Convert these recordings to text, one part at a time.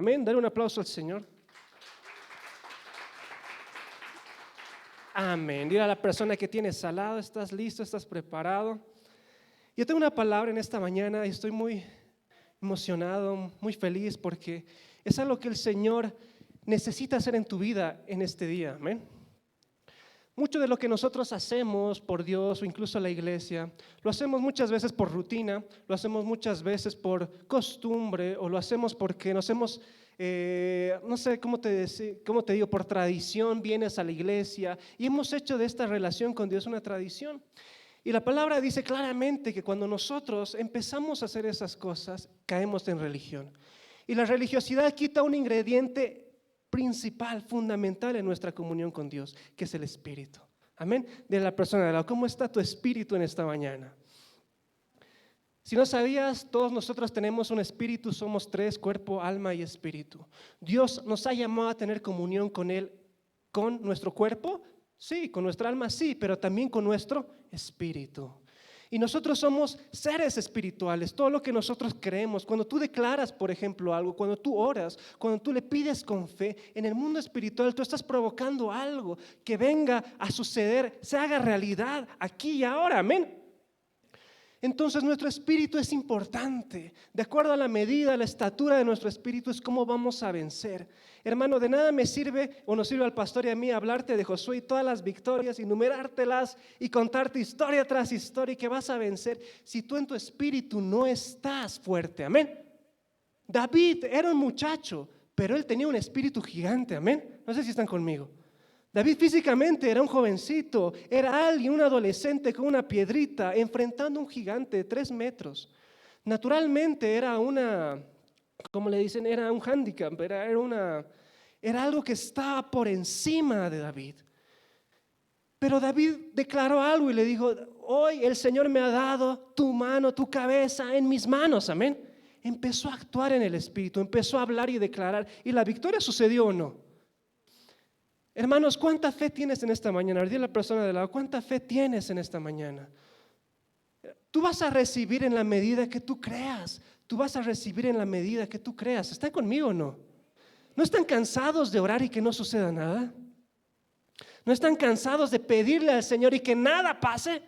Amén. Dar un aplauso al Señor. Amén. Dile a la persona que tienes al lado, ¿estás listo? ¿Estás preparado? Yo tengo una palabra en esta mañana y estoy muy emocionado, muy feliz porque es algo que el Señor necesita hacer en tu vida en este día. Amén. Mucho de lo que nosotros hacemos por Dios o incluso la iglesia, lo hacemos muchas veces por rutina, lo hacemos muchas veces por costumbre o lo hacemos porque nos hemos, no sé cómo te digo, por tradición vienes a la iglesia y hemos hecho de esta relación con Dios una tradición. Y la palabra dice claramente que cuando nosotros empezamos a hacer esas cosas, caemos en religión. Y la religiosidad quita un ingrediente principal, fundamental en nuestra comunión con Dios, que es el espíritu. Amén. De la persona de lado, ¿cómo está tu espíritu en esta mañana? Si no sabías, todos nosotros tenemos un espíritu, somos tres: cuerpo, alma y espíritu. Dios nos ha llamado a tener comunión con Él, con nuestro cuerpo, sí, con nuestra alma, sí, pero también con nuestro espíritu. Y nosotros somos seres espirituales, todo lo que nosotros creemos. Cuando tú declaras, por ejemplo, algo, cuando tú oras, cuando tú le pides con fe, en el mundo espiritual tú estás provocando algo que venga a suceder, se haga realidad aquí y ahora, amén. Entonces nuestro espíritu es importante. De acuerdo a la medida, a la estatura de nuestro espíritu es cómo vamos a vencer. Hermano, de nada me sirve o nos sirve al pastor y a mí hablarte de Josué y todas las victorias, enumerártelas y contarte historia tras historia y que vas a vencer si tú en tu espíritu no estás fuerte. Amén. David era un muchacho, pero él tenía un espíritu gigante. Amén. No sé si están conmigo. David físicamente era un jovencito, era alguien, un adolescente con una piedrita enfrentando a un gigante de 3 metros. Naturalmente era como le dicen, era un hándicap, era algo que estaba por encima de David. Pero David declaró algo y le dijo: hoy el Señor me ha dado tu mano, tu cabeza en mis manos, amén. Empezó a actuar en el espíritu, empezó a hablar y declarar, y la victoria sucedió o no. Hermanos, ¿cuánta fe tienes en esta mañana? Dile a la persona de lado, ¿cuánta fe tienes en esta mañana? Tú vas a recibir en la medida que tú creas. Tú vas a recibir en la medida que tú creas. ¿Están conmigo o no? ¿No están cansados de orar y que no suceda nada? ¿No están cansados de pedirle al Señor y que nada pase?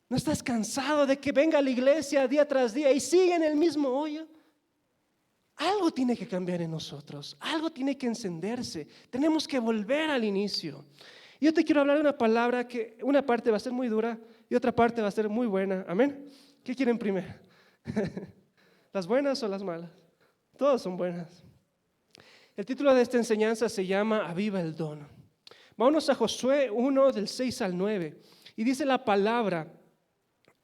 ¿No estás cansado de que venga a la iglesia día tras día y siga en el mismo hoyo? Algo tiene que cambiar en nosotros, algo tiene que encenderse, tenemos que volver al inicio. Yo te quiero hablar de una palabra que una parte va a ser muy dura y otra parte va a ser muy buena, amén. ¿Qué quieren primero? ¿Las buenas o las malas? Todas son buenas. El título de esta enseñanza se llama Aviva el don. Vámonos a Josué 1 del 6 al 9 y dice la palabra,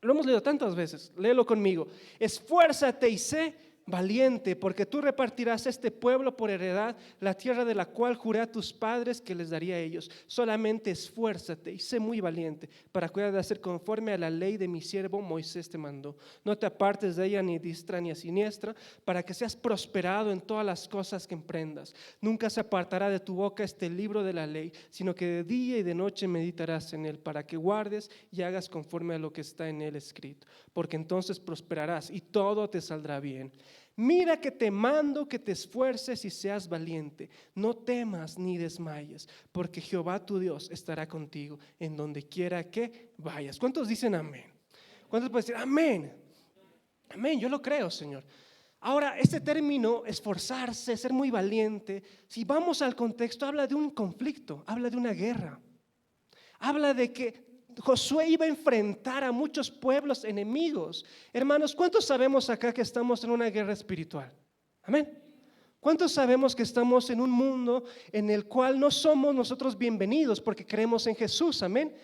lo hemos leído tantas veces, léelo conmigo: esfuérzate y sé valiente, porque tú repartirás este pueblo por heredad la tierra de la cual juré a tus padres que les daría a ellos. Solamente esfuérzate y sé muy valiente para cuidar de hacer conforme a la ley de mi siervo Moisés te mandó. No te apartes de ella ni a diestra ni a siniestra, para que seas prosperado en todas las cosas que emprendas. Nunca se apartará de tu boca este libro de la ley, sino que de día y de noche meditarás en él, para que guardes y hagas conforme a lo que está en él escrito, porque entonces prosperarás y todo te saldrá bien. Mira que te mando que te esfuerces y seas valiente. No temas ni desmayes, porque Jehová tu Dios estará contigo en donde quiera que vayas. ¿Cuántos dicen amén? ¿Cuántos pueden decir amén? Amén, yo lo creo, Señor. Ahora, este término, esforzarse, ser muy valiente, si vamos al contexto, habla de un conflicto, habla de una guerra. Habla de que Josué iba a enfrentar a muchos pueblos enemigos. Hermanos, ¿cuántos sabemos acá que estamos en una guerra espiritual? Amén. ¿Cuántos sabemos que estamos en un mundo en el cual no somos nosotros bienvenidos porque creemos en Jesús? Amén.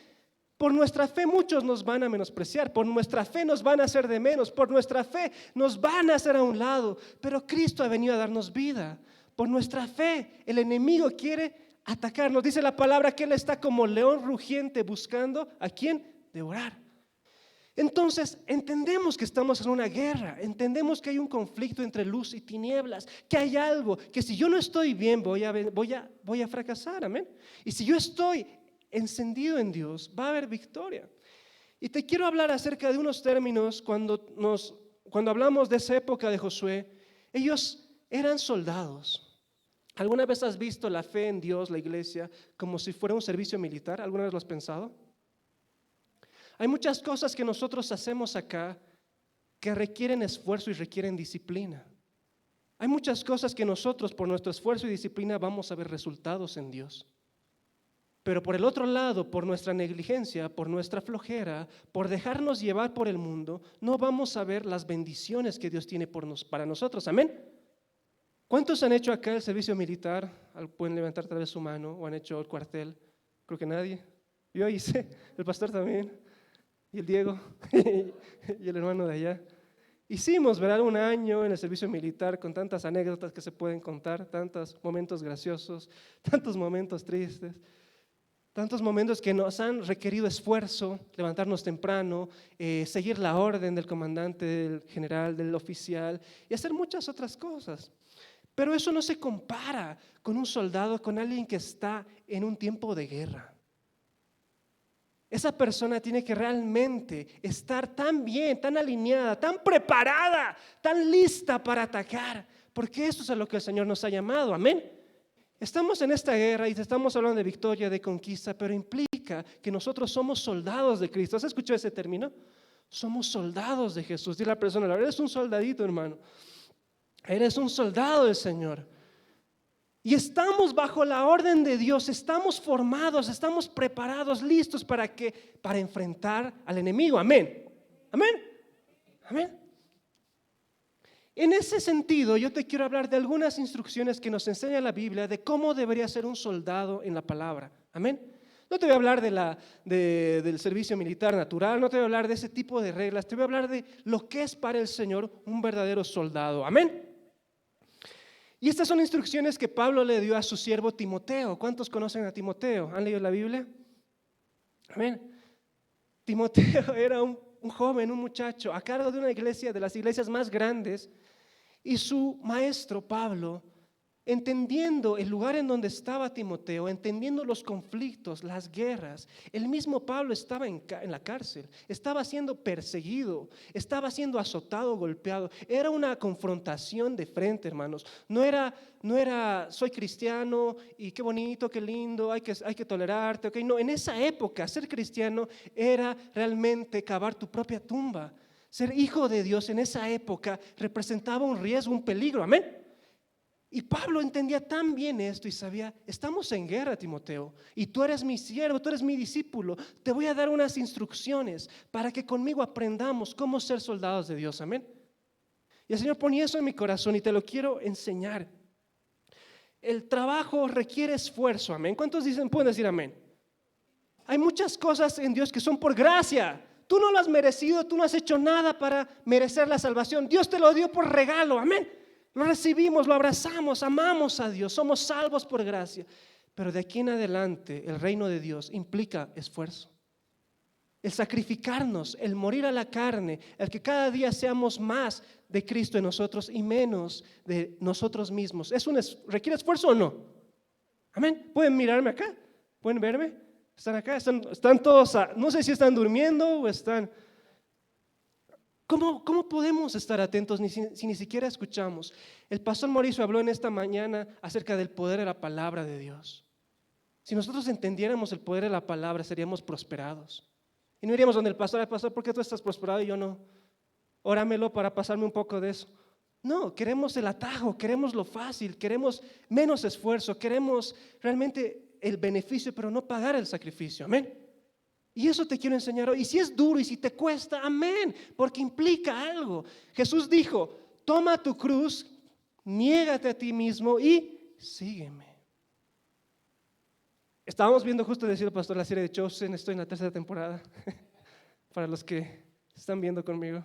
Por nuestra fe muchos nos van a menospreciar, por nuestra fe nos van a hacer de menos, por nuestra fe nos van a hacer a un lado, pero Cristo ha venido a darnos vida. Por nuestra fe el enemigo quiere atacarnos. Dice la palabra que Él está como león rugiente buscando a quién devorar. Entonces entendemos que estamos en una guerra, entendemos que hay un conflicto entre luz y tinieblas, que hay algo que si yo no estoy bien voy a fracasar, amén. Y si yo estoy encendido en Dios, va a haber victoria. Y te quiero hablar acerca de unos términos cuando hablamos de esa época de Josué. Ellos eran soldados. ¿Alguna vez has visto la fe en Dios, la iglesia, como si fuera un servicio militar? ¿Alguna vez lo has pensado? Hay muchas cosas que nosotros hacemos acá que requieren esfuerzo y requieren disciplina. Hay muchas cosas que nosotros por nuestro esfuerzo y disciplina vamos a ver resultados en Dios. Pero por el otro lado, por nuestra negligencia, por nuestra flojera, por dejarnos llevar por el mundo, no vamos a ver las bendiciones que Dios tiene para nosotros. Amén. ¿Cuántos han hecho acá el servicio militar? Pueden levantar tal vez su mano, o han hecho el cuartel. Creo que nadie. Yo hice, el pastor también, y el Diego, y el hermano de allá. Hicimos, ¿verdad?, un año en el servicio militar con tantas anécdotas que se pueden contar, tantos momentos graciosos, tantos momentos tristes. Tantos momentos que nos han requerido esfuerzo, levantarnos temprano, seguir la orden del comandante, del general, del oficial y hacer muchas otras cosas. Pero eso no se compara con un soldado, con alguien que está en un tiempo de guerra. Esa persona tiene que realmente estar tan bien, tan alineada, tan preparada, tan lista para atacar, porque eso es a lo que el Señor nos ha llamado. Amén. Estamos en esta guerra y estamos hablando de victoria, de conquista, pero implica que nosotros somos soldados de Cristo. ¿Has escuchado ese término? Somos soldados de Jesús. Dile a la persona, eres un soldadito, hermano. Eres un soldado del Señor. Y estamos bajo la orden de Dios, estamos formados, estamos preparados, listos para enfrentar al enemigo. Amén. Amén. Amén. En ese sentido, yo te quiero hablar de algunas instrucciones que nos enseña la Biblia de cómo debería ser un soldado en la palabra. Amén. No te voy a hablar del servicio militar natural, no te voy a hablar de ese tipo de reglas, te voy a hablar de lo que es para el Señor un verdadero soldado. Amén. Y estas son instrucciones que Pablo le dio a su siervo Timoteo. ¿Cuántos conocen a Timoteo? ¿Han leído la Biblia? Amén. Timoteo era un joven, un muchacho a cargo de una iglesia, de las iglesias más grandes. Y su maestro Pablo, entendiendo el lugar en donde estaba Timoteo, entendiendo los conflictos, las guerras, el mismo Pablo estaba en la cárcel, estaba siendo perseguido, estaba siendo azotado, golpeado. Era una confrontación de frente, hermanos. No era soy cristiano y qué bonito, qué lindo, hay que tolerarte. Okay. No, en esa época ser cristiano era realmente cavar tu propia tumba. Ser hijo de Dios en esa época representaba un riesgo, un peligro. Amén. Y Pablo entendía tan bien esto y sabía, estamos en guerra, Timoteo, y tú eres mi siervo, tú eres mi discípulo. Te voy a dar unas instrucciones para que conmigo aprendamos cómo ser soldados de Dios. Amén. Y el Señor ponía eso en mi corazón y te lo quiero enseñar. El trabajo requiere esfuerzo. Amén. ¿Cuántos pueden decir amén? Hay muchas cosas en Dios que son por gracia. Tú no lo has merecido, tú no has hecho nada para merecer la salvación. Dios te lo dio por regalo, amén. Lo recibimos, lo abrazamos, amamos a Dios, somos salvos por gracia. Pero de aquí en adelante el reino de Dios implica esfuerzo. El sacrificarnos, el morir a la carne, el que cada día seamos más de Cristo en nosotros y menos de nosotros mismos. ¿Requiere esfuerzo o no? Amén. ¿Pueden mirarme acá? ¿Pueden verme? ¿Están acá? ¿Están todos? No sé si están durmiendo o están... ¿Cómo podemos estar atentos si ni siquiera escuchamos? El pastor Mauricio habló en esta mañana acerca del poder de la palabra de Dios. Si nosotros entendiéramos el poder de la palabra, seríamos prosperados. Y no iríamos donde el pastor, ¿por qué tú estás prosperado y yo no? Óramelo para pasarme un poco de eso. No, queremos el atajo, queremos lo fácil, queremos menos esfuerzo, queremos realmente el beneficio, pero no pagar el sacrificio. Amén. Y eso te quiero enseñar hoy. Y si es duro y si te cuesta, amén, porque implica algo. Jesús dijo, toma tu cruz, niégate a ti mismo y sígueme. Estábamos viendo, justo decir el pastor, la serie de Chosen. Estoy en la 3ª temporada, para los que están viendo conmigo.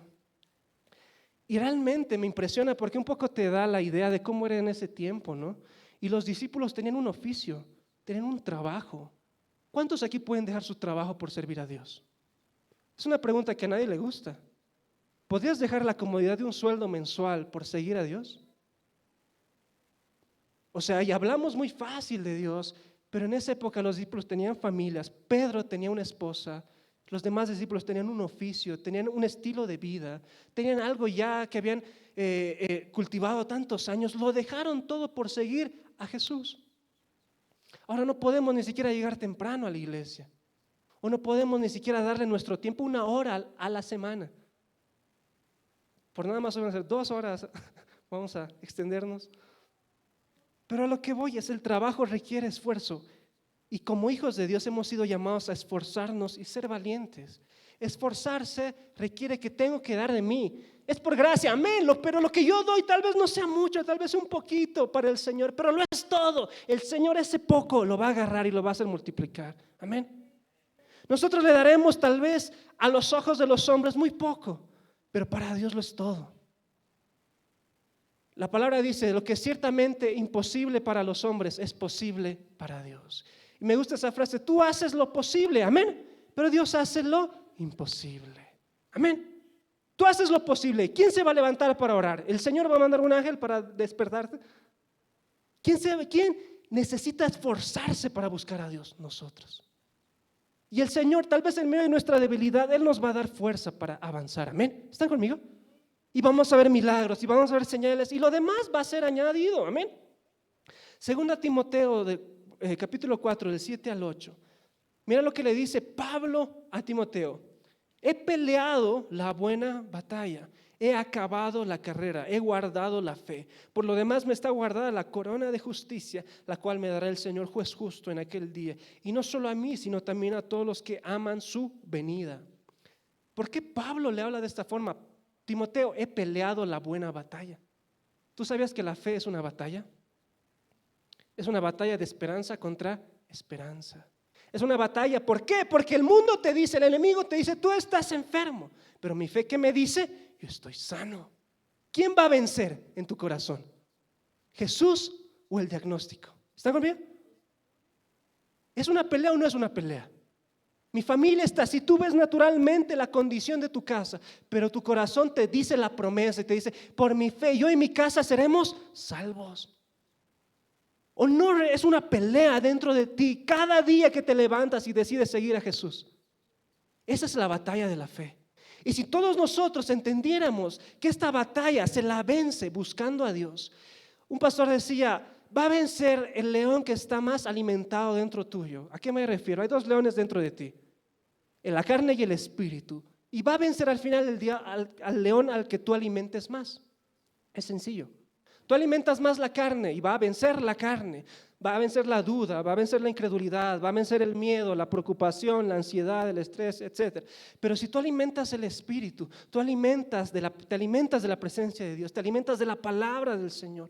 Y realmente me impresiona porque un poco te da la idea de cómo era en ese tiempo, ¿no? Y los discípulos tenían un oficio, tenían un trabajo. ¿Cuántos aquí pueden dejar su trabajo por servir a Dios? Es una pregunta que a nadie le gusta. ¿Podrías dejar la comodidad de un sueldo mensual por seguir a Dios? O sea, y hablamos muy fácil de Dios, pero en esa época los discípulos tenían familias. Pedro tenía una esposa, los demás discípulos tenían un oficio, tenían un estilo de vida, tenían algo ya que habían cultivado tantos años, lo dejaron todo por seguir a Jesús. Ahora no podemos ni siquiera llegar temprano a la iglesia, o no podemos ni siquiera darle nuestro tiempo 1 hora a la semana. Por nada más van a ser 2 horas, vamos a extendernos. Pero a lo que voy es, el trabajo requiere esfuerzo. Y como hijos de Dios hemos sido llamados a esforzarnos y ser valientes. Esforzarse requiere que tengo que dar de mí. Es por gracia, amén, pero lo que yo doy tal vez no sea mucho, tal vez un poquito para el Señor, pero lo es todo. El Señor ese poco lo va a agarrar y lo va a hacer multiplicar, amén. Nosotros le daremos tal vez a los ojos de los hombres muy poco, pero para Dios lo es todo. La palabra dice, lo que es ciertamente imposible para los hombres es posible para Dios. Y me gusta esa frase, tú haces lo posible, amén, pero Dios hace lo imposible, amén. Tú haces lo posible. ¿Quién se va a levantar para orar? ¿El Señor va a mandar un ángel para despertarte? ¿Quién necesita esforzarse para buscar a Dios? Nosotros. Y el Señor, tal vez en medio de nuestra debilidad, Él nos va a dar fuerza para avanzar, amén. ¿Están conmigo? Y vamos a ver milagros, y vamos a ver señales, y lo demás va a ser añadido, amén. Segunda Timoteo, capítulo 4, del 7 al 8. Mira lo que le dice Pablo a Timoteo. He peleado la buena batalla, he acabado la carrera, he guardado la fe. Por lo demás me está guardada la corona de justicia, la cual me dará el Señor juez justo en aquel día. Y no solo a mí, sino también a todos los que aman su venida. ¿Por qué Pablo le habla de esta forma? Timoteo, he peleado la buena batalla. ¿Tú sabías que la fe es una batalla? Es una batalla de esperanza contra esperanza. Es una batalla, ¿por qué? Porque el mundo te dice, el enemigo te dice, tú estás enfermo. Pero mi fe, ¿qué me dice? Yo estoy sano. ¿Quién va a vencer en tu corazón? ¿Jesús o el diagnóstico? ¿Están conmigo? ¿Es una pelea o no es una pelea? Mi familia está, si tú ves naturalmente la condición de tu casa, pero tu corazón te dice la promesa y te dice, por mi fe, yo y mi casa seremos salvos. O no, es una pelea dentro de ti cada día que te levantas y decides seguir a Jesús. Esa es la batalla de la fe. Y si todos nosotros entendiéramos que esta batalla se la vence buscando a Dios. Un pastor decía, va a vencer el león que está más alimentado dentro tuyo. ¿A qué me refiero? Hay 2 leones dentro de ti, en la carne y el espíritu. Y va a vencer al final del día al león al que tú alimentes más. Es sencillo. Tú alimentas más la carne y va a vencer la carne, va a vencer la duda, va a vencer la incredulidad, va a vencer el miedo, la preocupación, la ansiedad, el estrés, etc. Pero si tú alimentas el espíritu, te alimentas de la presencia de Dios, te alimentas de la palabra del Señor,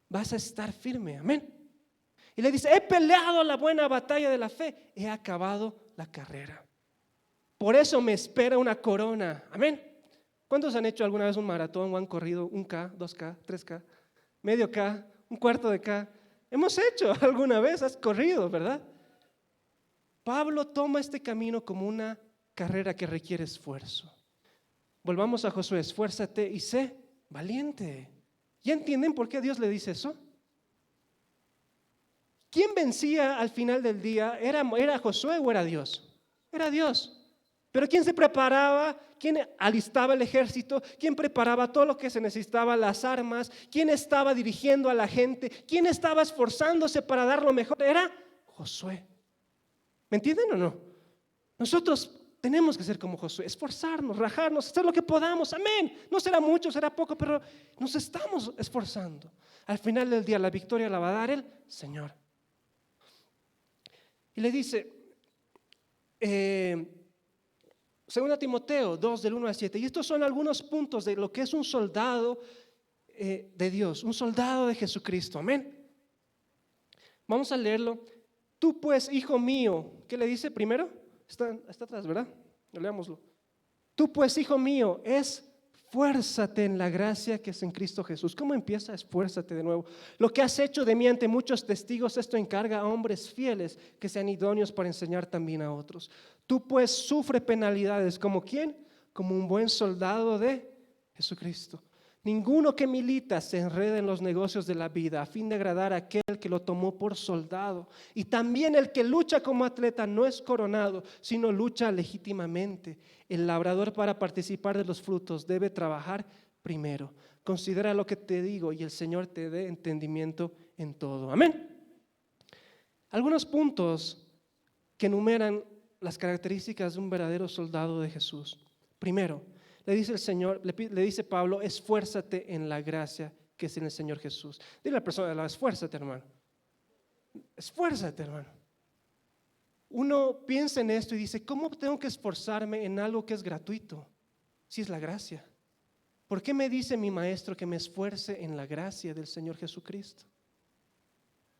vas a estar firme, amén. Y le dice, he peleado la buena batalla de la fe, he acabado la carrera. Por eso me espera una corona, amén. ¿Cuántos han hecho alguna vez un maratón o han corrido 1K, 2K, 3K? Medio K, un cuarto de K. Hemos hecho alguna vez, has corrido, ¿verdad? Pablo toma este camino como una carrera que requiere esfuerzo. Volvamos a Josué, esfuérzate y sé valiente. ¿Ya entienden por qué Dios le dice eso? ¿Quién vencía al final del día? ¿Era Josué o era Dios? Era Dios. Pero ¿quién se preparaba? ¿Quién alistaba el ejército? ¿Quién preparaba todo lo que se necesitaba, las armas? ¿Quién estaba dirigiendo a la gente? ¿Quién estaba esforzándose para dar lo mejor? Era Josué. ¿Me entienden o no? Nosotros tenemos que ser como Josué, esforzarnos, rajarnos, hacer lo que podamos, amén. No será mucho, será poco, pero nos estamos esforzando. Al final del día la victoria la va a dar el Señor. Y le dice, 2 Timoteo 2 del 1 al 7, y estos son algunos puntos de lo que es un soldado de Dios, un soldado de Jesucristo, amén. Vamos a leerlo. Tú pues, hijo mío, ¿qué le dice primero? Está atrás, ¿verdad? Leámoslo. Tú pues, hijo mío, esfuérzate en la gracia que es en Cristo Jesús. ¿Cómo empieza? Esfuérzate de nuevo. Lo que has hecho de mí ante muchos testigos, esto encarga a hombres fieles que sean idóneos para enseñar también a otros. Tú pues sufre penalidades. ¿Como quién? Como un buen soldado de Jesucristo. Ninguno que milita se enreda en los negocios de la vida a fin de agradar a aquel que lo tomó por soldado. Y también el que lucha como atleta no es coronado, sino lucha legítimamente. El labrador, para participar de los frutos, debe trabajar primero. considera lo que te digo y el Señor te dé entendimiento en todo. Amén. Algunos puntos que enumeran las características de un verdadero soldado de Jesús. Primero, le dice el Señor, le dice Pablo, esfuérzate en la gracia que es en el Señor Jesús. Dile a la persona, esfuérzate, hermano. Esfuérzate, hermano. Uno piensa en esto y dice, ¿cómo tengo que esforzarme en algo que es gratuito? Si es la gracia. ¿Por qué me dice mi maestro que me esfuerce en la gracia del Señor Jesucristo?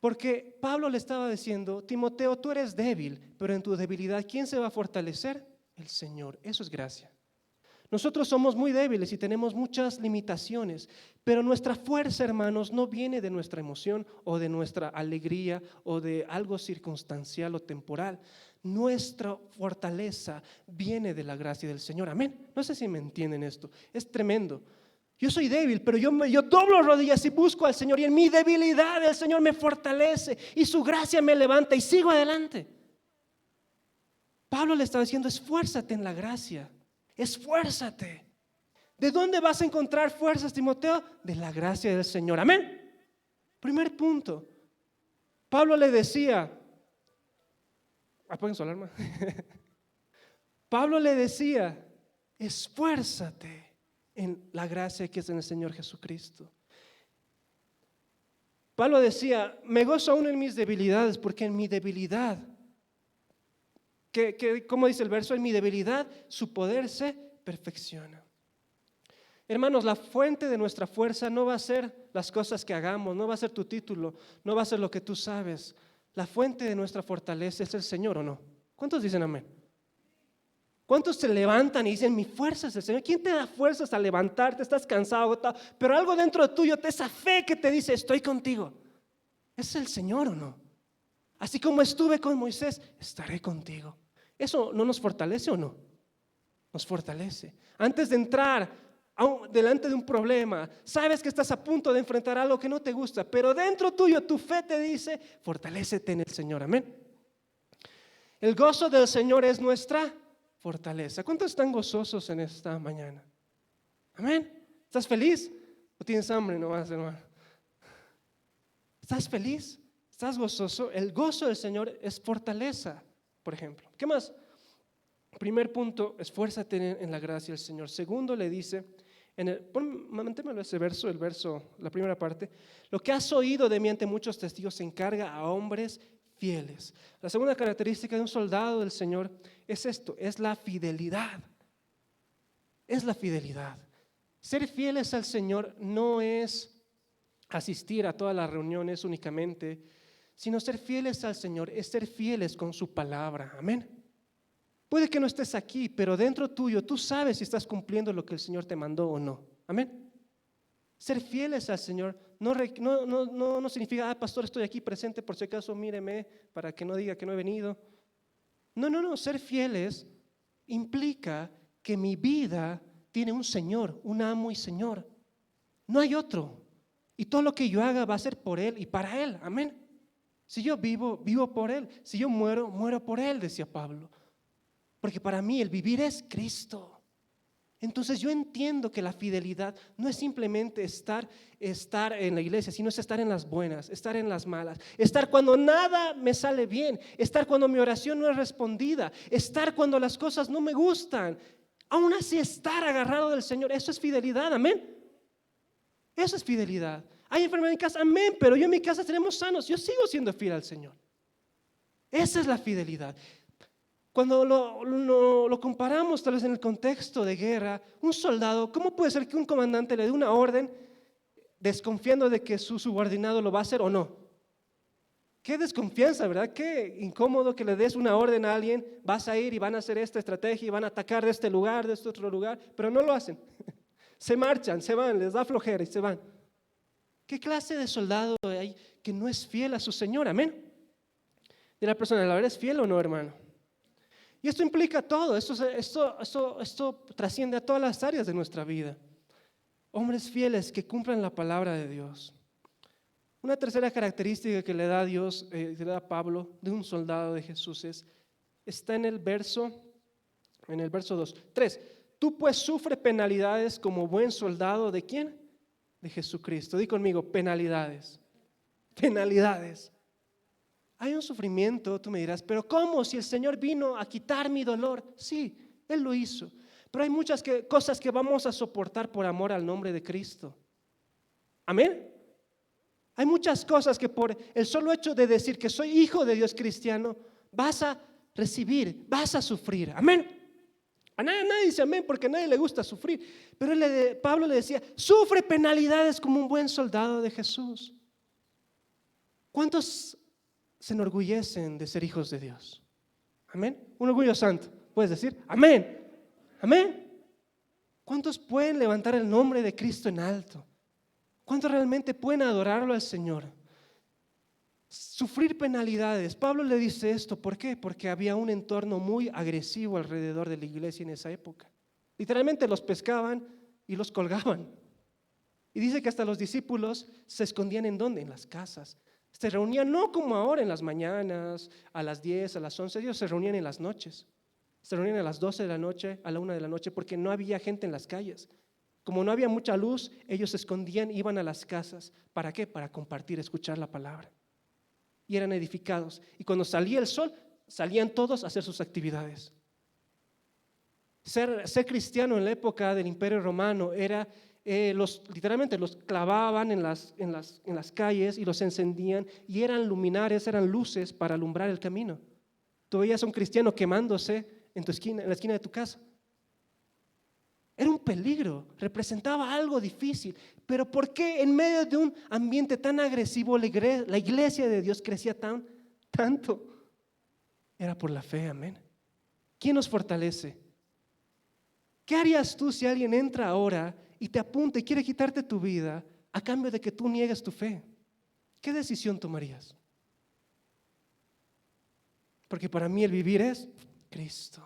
Porque Pablo le estaba diciendo, Timoteo, tú eres débil, pero en tu debilidad, ¿quién se va a fortalecer? El Señor. Eso es gracia. Nosotros somos muy débiles y tenemos muchas limitaciones, pero nuestra fuerza, hermanos, no viene de nuestra emoción o de nuestra alegría o de algo circunstancial o temporal. Nuestra fortaleza viene de la gracia del Señor. Amén. No sé si me entienden esto. Es tremendo. Yo soy débil, pero yo doblo rodillas y busco al Señor, y en mi debilidad el Señor me fortalece y su gracia me levanta y sigo adelante. Pablo le estaba diciendo, esfuérzate en la gracia. Esfuérzate. ¿De dónde vas a encontrar fuerzas, Timoteo? De la gracia del Señor. Amén. Primer punto. Pablo le decía, apaguen su alarma. Pablo le decía, esfuérzate en la gracia que es en el Señor Jesucristo. Pablo decía, me gozo aún en mis debilidades, porque en mi debilidad, ¿cómo dice el verso? En mi debilidad su poder se perfecciona. Hermanos, la fuente de nuestra fuerza no va a ser las cosas que hagamos, no va a ser tu título, no va a ser lo que tú sabes. La fuente de nuestra fortaleza es el Señor, ¿o no? ¿Cuántos dicen amén? ¿Cuántos se levantan y dicen, mi fuerza es el Señor? ¿Quién te da fuerzas a levantarte? Estás cansado, agotado, pero algo dentro tuyo, esa fe que te dice, estoy contigo. ¿Es el Señor o no? Así como estuve con Moisés, estaré contigo. ¿Eso no nos fortalece o no? Nos fortalece. Antes de entrar delante de un problema, sabes que estás a punto de enfrentar algo que no te gusta, pero dentro tuyo tu fe te dice, fortalécete en el Señor. Amén. El gozo del Señor es nuestra fortaleza. ¿Cuántos están gozosos en esta mañana? Amén. ¿Estás feliz? ¿O tienes hambre nomás, hermano? ¿Estás feliz? ¿Estás gozoso? El gozo del Señor es fortaleza, por ejemplo. ¿Qué más? Primer punto, esfuérzate en la gracia del Señor. Segundo, le dice, manténmelo ese verso, la primera parte. Lo que has oído de mí ante muchos testigos se encarga a hombres fieles. La segunda característica de un soldado del Señor es esto, es la fidelidad. Es la fidelidad. Ser fieles al Señor no es asistir a todas las reuniones únicamente, sino ser fieles al Señor es ser fieles con su palabra. Amén. Puede que no estés aquí, pero dentro tuyo tú sabes si estás cumpliendo lo que el Señor te mandó o no. Amén. Ser fieles al Señor no significa, pastor, estoy aquí presente, por si acaso míreme para que no diga que no he venido. No, ser fieles implica que mi vida tiene un Señor, un amo y Señor. No hay otro. Y todo lo que yo haga va a ser por Él y para Él. Amén. Si yo vivo, vivo por Él. Si yo muero, muero por Él, decía Pablo. Porque para mí el vivir es Cristo. Entonces yo entiendo que la fidelidad no es simplemente estar en la iglesia, sino es estar en las buenas, estar en las malas, estar cuando nada me sale bien, estar cuando mi oración no es respondida, estar cuando las cosas no me gustan. Aún así estar agarrado del Señor, eso es fidelidad, amén. Eso es fidelidad. Hay enfermedad en casa, amén, pero yo en mi casa tenemos sanos, yo sigo siendo fiel al Señor. Esa es la fidelidad. Cuando lo comparamos tal vez en el contexto de guerra, un soldado, ¿cómo puede ser que un comandante le dé una orden desconfiando de que su subordinado lo va a hacer o no? Qué desconfianza, ¿verdad? Qué incómodo que le des una orden a alguien, vas a ir y van a hacer esta estrategia y van a atacar de este lugar, de este otro lugar, pero no lo hacen. Se marchan, se van, les da flojera y se van. ¿Qué clase de soldado hay que no es fiel a su Señor? Amén. Y la persona, ¿la verdad es fiel o no, hermano? Y esto implica todo, esto trasciende a todas las áreas de nuestra vida. Hombres fieles que cumplan la palabra de Dios. Una tercera característica que le da Dios, le da Pablo de un soldado de Jesús está en el verso 2. 3. Tú pues sufre penalidades como buen soldado ¿de quién? de Jesucristo. Di conmigo, penalidades. Penalidades. Hay un sufrimiento, tú me dirás, pero ¿cómo? Si el Señor vino a quitar mi dolor. Sí, Él lo hizo. Pero hay muchas cosas que vamos a soportar por amor al nombre de Cristo. Amén. Hay muchas cosas que por el solo hecho de decir que soy hijo de Dios cristiano, vas a recibir, vas a sufrir. Amén. A nadie dice amén porque a nadie le gusta sufrir. Pero Pablo le decía, sufre penalidades como un buen soldado de Jesús. ¿Cuántos se enorgullecen de ser hijos de Dios? Amén. Un orgullo santo. ¿Puedes decir? Amén. Amén. ¿Cuántos pueden levantar el nombre de Cristo en alto? ¿Cuántos realmente pueden adorarlo al Señor? Sufrir penalidades. Pablo le dice esto, ¿por qué? Porque había un entorno muy agresivo alrededor de la iglesia en esa época. Literalmente los pescaban y los colgaban. Y dice que hasta los discípulos se escondían ¿en dónde? En las casas. Se reunían no como ahora en las mañanas, a las 10, a las 11, ellos se reunían en las noches. Se reunían a las 12 de la noche, a la 1 de la noche, porque no había gente en las calles. Como no había mucha luz, ellos se escondían, iban a las casas. ¿Para qué? Para compartir, escuchar la palabra. Y eran edificados. Y cuando salía el sol, salían todos a hacer sus actividades. Ser cristiano en la época del Imperio Romano era, literalmente los clavaban en las calles y los encendían y eran luminares, eran luces para alumbrar el camino. Tú veías a un cristiano quemándose en la esquina de tu casa. Era un peligro, representaba algo difícil. Pero ¿por qué en medio de un ambiente tan agresivo la iglesia de Dios crecía tanto? Era por la fe, amén. ¿Quién nos fortalece? ¿Qué harías tú si alguien entra ahora y te apunta y quiere quitarte tu vida a cambio de que tú niegues tu fe? ¿Qué decisión tomarías? Porque para mí el vivir es Cristo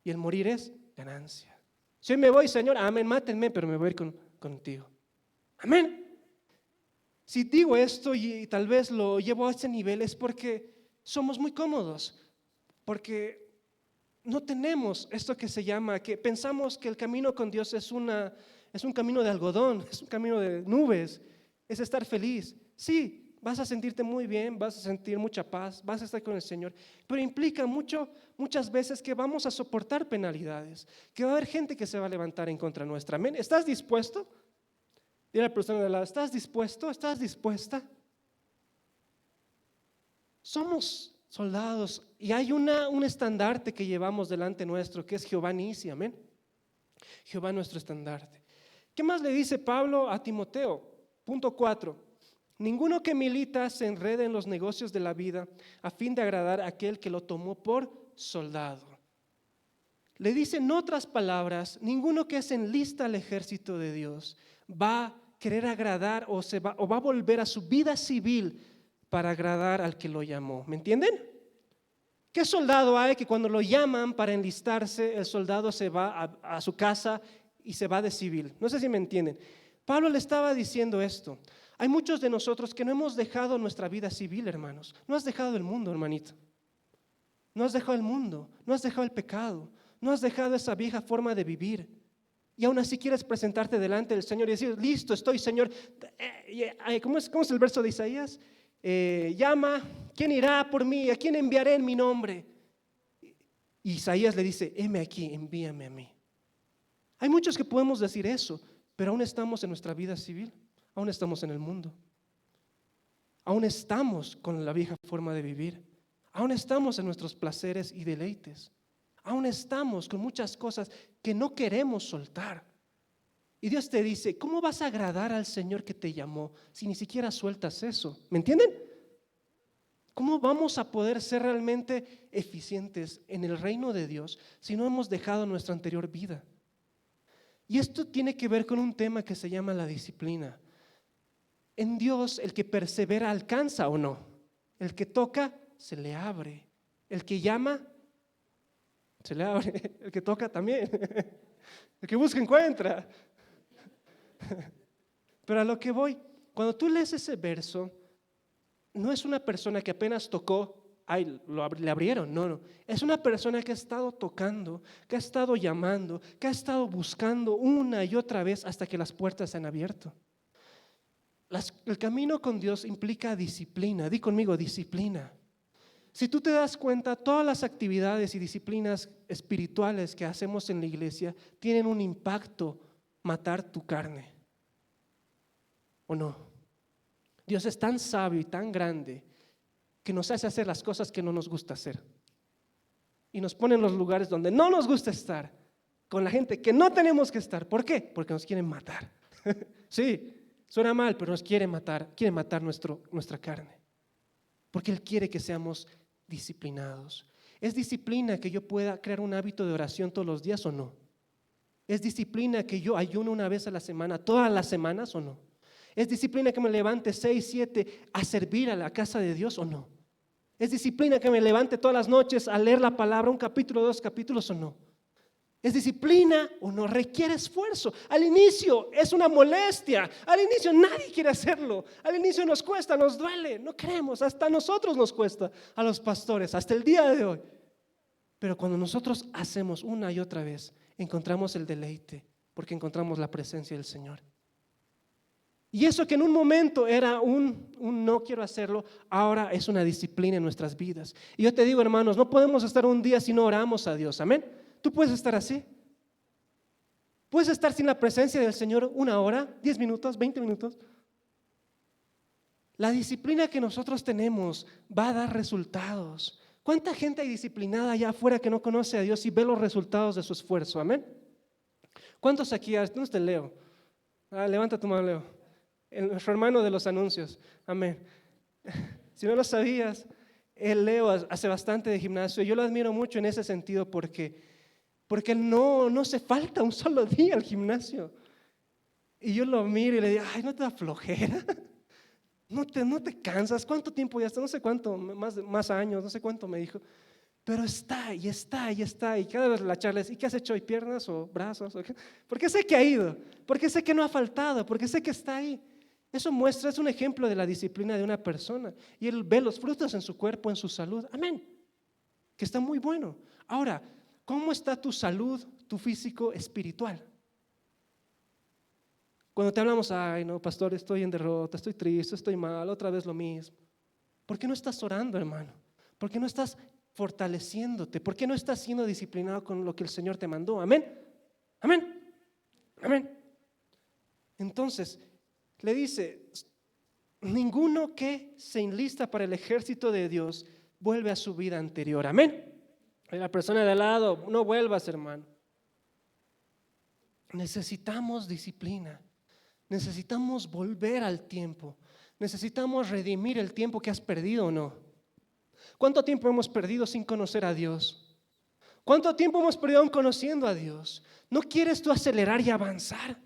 y el morir es ganancia. Si hoy me voy, Señor, amén, mátenme, pero me voy a ir contigo. Amén. Si digo esto y tal vez lo llevo a ese nivel es porque somos muy cómodos, porque no tenemos esto que se llama, que pensamos que el camino con Dios es un camino de algodón, es un camino de nubes, es estar feliz. Sí, vas a sentirte muy bien, vas a sentir mucha paz, vas a estar con el Señor, pero implica muchas veces que vamos a soportar penalidades, que va a haber gente que se va a levantar en contra nuestra. Amén. ¿Estás dispuesto? Dile a la persona de al lado, ¿estás dispuesto? ¿Estás dispuesta? Somos soldados y hay un estandarte que llevamos delante nuestro que es Jehová Nisi, amén. Jehová nuestro estandarte. ¿Qué más le dice Pablo a Timoteo? Punto 4. Ninguno que milita se enrede en los negocios de la vida a fin de agradar a aquel que lo tomó por soldado. Le dice en otras palabras, ninguno que se enlista al ejército de Dios va a querer agradar o va a volver a su vida civil para agradar al que lo llamó. ¿Me entienden? ¿Qué soldado hay que cuando lo llaman para enlistarse, el soldado se va a su casa y se va de civil? No sé si me entienden. Pablo le estaba diciendo esto. Hay muchos de nosotros que no hemos dejado nuestra vida civil, hermanos. No has dejado el mundo, hermanito. No has dejado el mundo, no has dejado el pecado, no has dejado esa vieja forma de vivir. Y aún así quieres presentarte delante del Señor y decir, listo, estoy, Señor. ¿Cómo es el verso de Isaías? Llama, ¿quién irá por mí? ¿A quién enviaré en mi nombre? Y Isaías le dice, heme aquí, envíame a mí. Hay muchos que podemos decir eso, pero aún estamos en nuestra vida civil, aún estamos en el mundo, aún estamos con la vieja forma de vivir, aún estamos en nuestros placeres y deleites, aún estamos con muchas cosas que no queremos soltar. Y Dios te dice, ¿cómo vas a agradar al Señor que te llamó si ni siquiera sueltas eso? ¿Me entienden? ¿Cómo vamos a poder ser realmente eficientes en el reino de Dios si no hemos dejado nuestra anterior vida? Y esto tiene que ver con un tema que se llama la disciplina. En Dios el que persevera alcanza o no. El que toca se le abre. El que llama se le abre. El que toca también. El que busca encuentra. Pero a lo que voy, cuando tú lees ese verso, no es una persona que apenas tocó, le abrieron, no. Es una persona que ha estado tocando, que ha estado llamando, que ha estado buscando una y otra vez hasta que las puertas se han abierto. El camino con Dios implica disciplina. Di conmigo, disciplina. Si tú te das cuenta, todas las actividades y disciplinas espirituales que hacemos en la iglesia tienen un impacto, matar tu carne. ¿O no? Dios es tan sabio y tan grande que nos hace hacer las cosas que no nos gusta hacer. Y nos pone en los lugares donde no nos gusta estar, con la gente que no tenemos que estar. ¿Por qué? Porque nos quieren matar. Sí, suena mal, pero nos quiere matar nuestra carne. Porque Él quiere que seamos disciplinados. ¿Es disciplina que yo pueda crear un hábito de oración todos los días o no? ¿Es disciplina que yo ayuno una vez a la semana, todas las semanas o no? ¿Es disciplina que me levante 6, 7 a servir a la casa de Dios o no? ¿Es disciplina que me levante todas las noches a leer la palabra, un capítulo, 2 capítulos o no? ¿Es disciplina o no? Requiere esfuerzo. Al inicio es una molestia. Al inicio nadie quiere hacerlo. Al inicio nos cuesta, nos duele, no queremos. Hasta a nosotros nos cuesta, a los pastores, hasta el día de hoy. Pero cuando nosotros hacemos una y otra vez, encontramos el deleite, porque encontramos la presencia del Señor. Y eso que en un momento era un no quiero hacerlo, ahora es una disciplina en nuestras vidas. Y yo te digo, hermanos, no podemos estar un día si no oramos a Dios. Amén. Tú puedes estar así. Puedes estar sin la presencia del Señor 1 hora, 10 minutos, 20 minutos. La disciplina que nosotros tenemos va a dar resultados. ¿Cuánta gente hay disciplinada allá afuera que no conoce a Dios y ve los resultados de su esfuerzo? Amén. ¿Cuántos aquí? ¿Dónde está Leo? Levanta tu mano, Leo. Nuestro hermano de los anuncios. Amén. Si no lo sabías, Leo hace bastante de gimnasio. Yo lo admiro mucho en ese sentido porque él no se falta un solo día al gimnasio. Y yo lo miro y le digo, ay, ¿no te da flojera? ¿No te cansas? ¿Cuánto tiempo ya está? No sé cuánto, más años, no sé cuánto me dijo. Pero está y está y está. Y cada vez la charla es, ¿y qué has hecho hoy? ¿Piernas o brazos? ¿O qué? Porque sé que ha ido, porque sé que no ha faltado, porque sé que está ahí. Eso muestra, es un ejemplo de la disciplina de una persona. Y él ve los frutos en su cuerpo, en su salud. Amén. Que está muy bueno. Ahora, ¿cómo está tu salud, tu físico espiritual? Cuando te hablamos, ay no, pastor, estoy en derrota, estoy triste, estoy mal, otra vez lo mismo. ¿Por qué no estás orando, hermano? ¿Por qué no estás fortaleciéndote? ¿Por qué no estás siendo disciplinado con lo que el Señor te mandó? Amén. Amén. Amén. Entonces, le dice, ninguno que se enlista para el ejército de Dios vuelve a su vida anterior. Amén. La persona de al lado, no vuelvas, hermano. Necesitamos disciplina. Necesitamos volver al tiempo. Necesitamos redimir el tiempo que has perdido o no. ¿Cuánto tiempo hemos perdido sin conocer a Dios? ¿Cuánto tiempo hemos perdido aún conociendo a Dios? ¿No quieres tú acelerar y avanzar?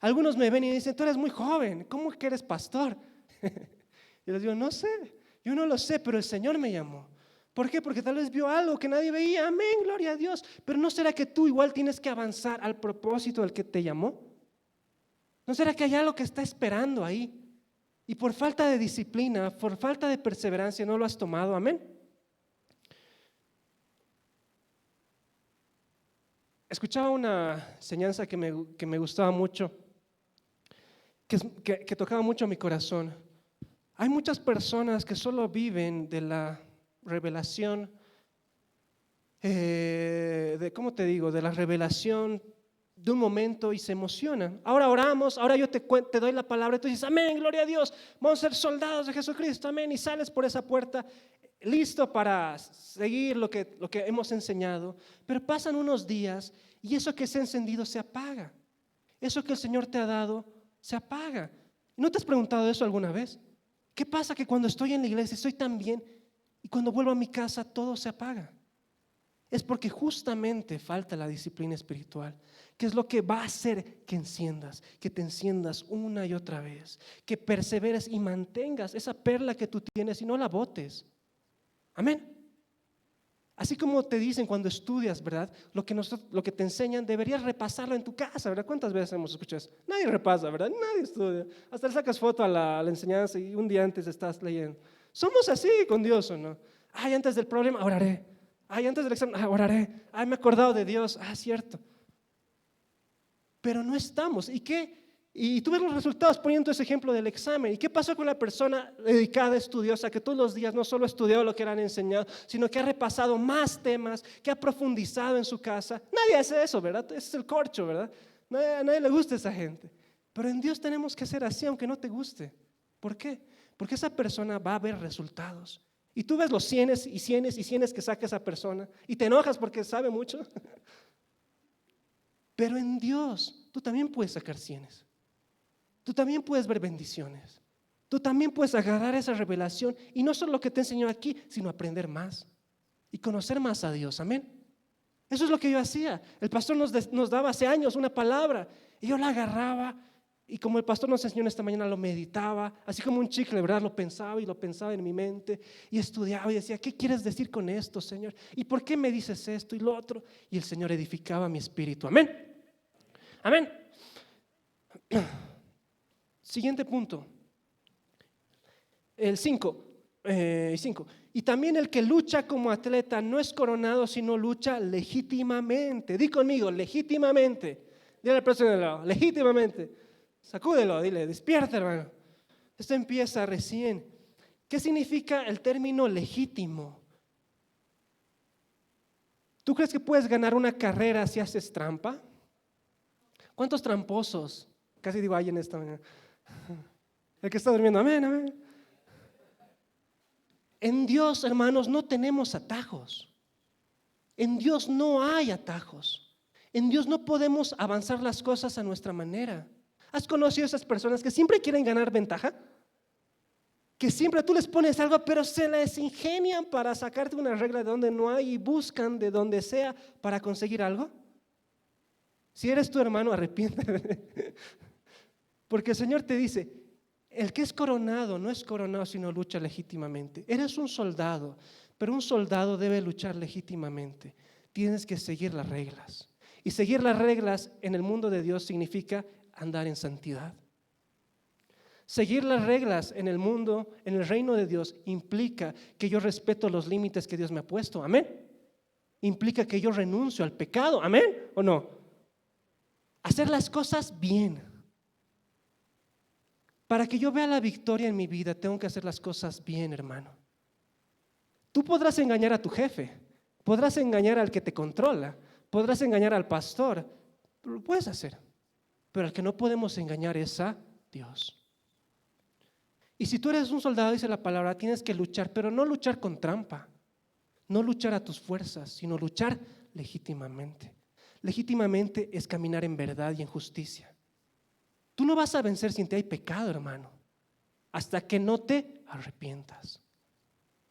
Algunos me ven y dicen, tú eres muy joven, ¿cómo que eres pastor? Y les digo, no sé, yo no lo sé, pero el Señor me llamó. ¿Por qué? Porque tal vez vio algo que nadie veía, amén, gloria a Dios. Pero ¿no será que tú igual tienes que avanzar al propósito del que te llamó? ¿No será que hay algo que está esperando ahí? Y por falta de disciplina, por falta de perseverancia no lo has tomado, amén. Escuchaba una enseñanza que me gustaba mucho, que tocaba mucho mi corazón. Hay muchas personas que solo viven de la revelación, de la revelación de un momento y se emocionan. Ahora oramos, ahora yo te doy la palabra y tú dices, amén, gloria a Dios, vamos a ser soldados de Jesucristo, amén, y sales por esa puerta listo para seguir lo que hemos enseñado, pero pasan unos días y eso que se ha encendido se apaga. Eso que el Señor te ha dado se apaga. ¿No te has preguntado eso alguna vez? ¿Qué pasa que cuando estoy en la iglesia estoy tan bien y cuando vuelvo a mi casa todo se apaga? Es porque justamente falta la disciplina espiritual, que es lo que va a hacer que te enciendas una y otra vez, que perseveres y mantengas esa perla que tú tienes y no la botes. Amén. Así como te dicen cuando estudias, ¿verdad? Lo que te enseñan deberías repasarlo en tu casa, ¿verdad? ¿Cuántas veces hemos escuchado eso? Nadie repasa, ¿verdad? Nadie estudia. Hasta le sacas foto a la enseñanza y un día antes estás leyendo. Somos así con Dios, ¿o no? Ay, antes del problema, oraré. Ay, antes del examen, oraré. Ay, me he acordado de Dios. Cierto. Pero no estamos. ¿Y qué Y tú ves los resultados poniendo ese ejemplo del examen. ¿Y qué pasó con la persona dedicada, estudiosa, que todos los días no solo estudió lo que le han enseñado, sino que ha repasado más temas, que ha profundizado en su casa? Nadie hace eso, ¿verdad? Ese es el corcho, ¿verdad? A nadie le gusta esa gente. Pero en Dios tenemos que ser así, aunque no te guste. ¿Por qué? Porque esa persona va a ver resultados. Y tú ves los cienes y cienes y cienes que saca esa persona y te enojas porque sabe mucho. Pero en Dios tú también puedes sacar cienes. Tú también puedes ver bendiciones. Tú también puedes agarrar esa revelación y no solo lo que te enseñó aquí, sino aprender más y conocer más a Dios. Amén. Eso es lo que yo hacía. El pastor nos daba hace años una palabra y yo la agarraba y como el pastor nos enseñó esta mañana, lo meditaba, así como un chicle, ¿verdad? Lo pensaba y lo pensaba en mi mente y estudiaba y decía, ¿qué quieres decir con esto, Señor? ¿Y por qué me dices esto y lo otro? Y el Señor edificaba mi espíritu. Amén. Amén. Siguiente punto. El 5. Y también el que lucha como atleta no es coronado, sino lucha legítimamente. Di conmigo, legítimamente. Dile al próximo de lado, legítimamente. Sacúdelo, dile, despierta, hermano. Esto empieza recién. ¿Qué significa el término legítimo? ¿Tú crees que puedes ganar una carrera si haces trampa? ¿Cuántos tramposos? Casi digo ay en esta mañana. El que está durmiendo, amén, amén. En Dios, hermanos, no tenemos atajos. En Dios no hay atajos. En Dios no podemos avanzar las cosas a nuestra manera. ¿Has conocido a esas personas que siempre quieren ganar ventaja? Que siempre tú les pones algo, pero se les ingenian para sacarte una regla de donde no hay y buscan de donde sea para conseguir algo. Si eres tu hermano, arrepiéntete. Porque el Señor te dice, el que es coronado no es coronado, sino lucha legítimamente. Eres un soldado, pero un soldado debe luchar legítimamente. Tienes que seguir las reglas. Y seguir las reglas en el mundo de Dios significa andar en santidad. Seguir las reglas en el mundo, en el reino de Dios, implica que yo respeto los límites que Dios me ha puesto. Amén. Implica que yo renuncio al pecado. Amén. ¿O no? Hacer las cosas bien. Para que yo vea la victoria en mi vida, tengo que hacer las cosas bien, hermano. Tú podrás engañar a tu jefe, podrás engañar al que te controla, podrás engañar al pastor, lo puedes hacer. Pero al que no podemos engañar es a Dios. Y si tú eres un soldado, dice la palabra, tienes que luchar, pero no luchar con trampa, no luchar a tus fuerzas, sino luchar legítimamente. Legítimamente es caminar en verdad y en justicia. Tú no vas a vencer sin que hay pecado, hermano, hasta que no te arrepientas.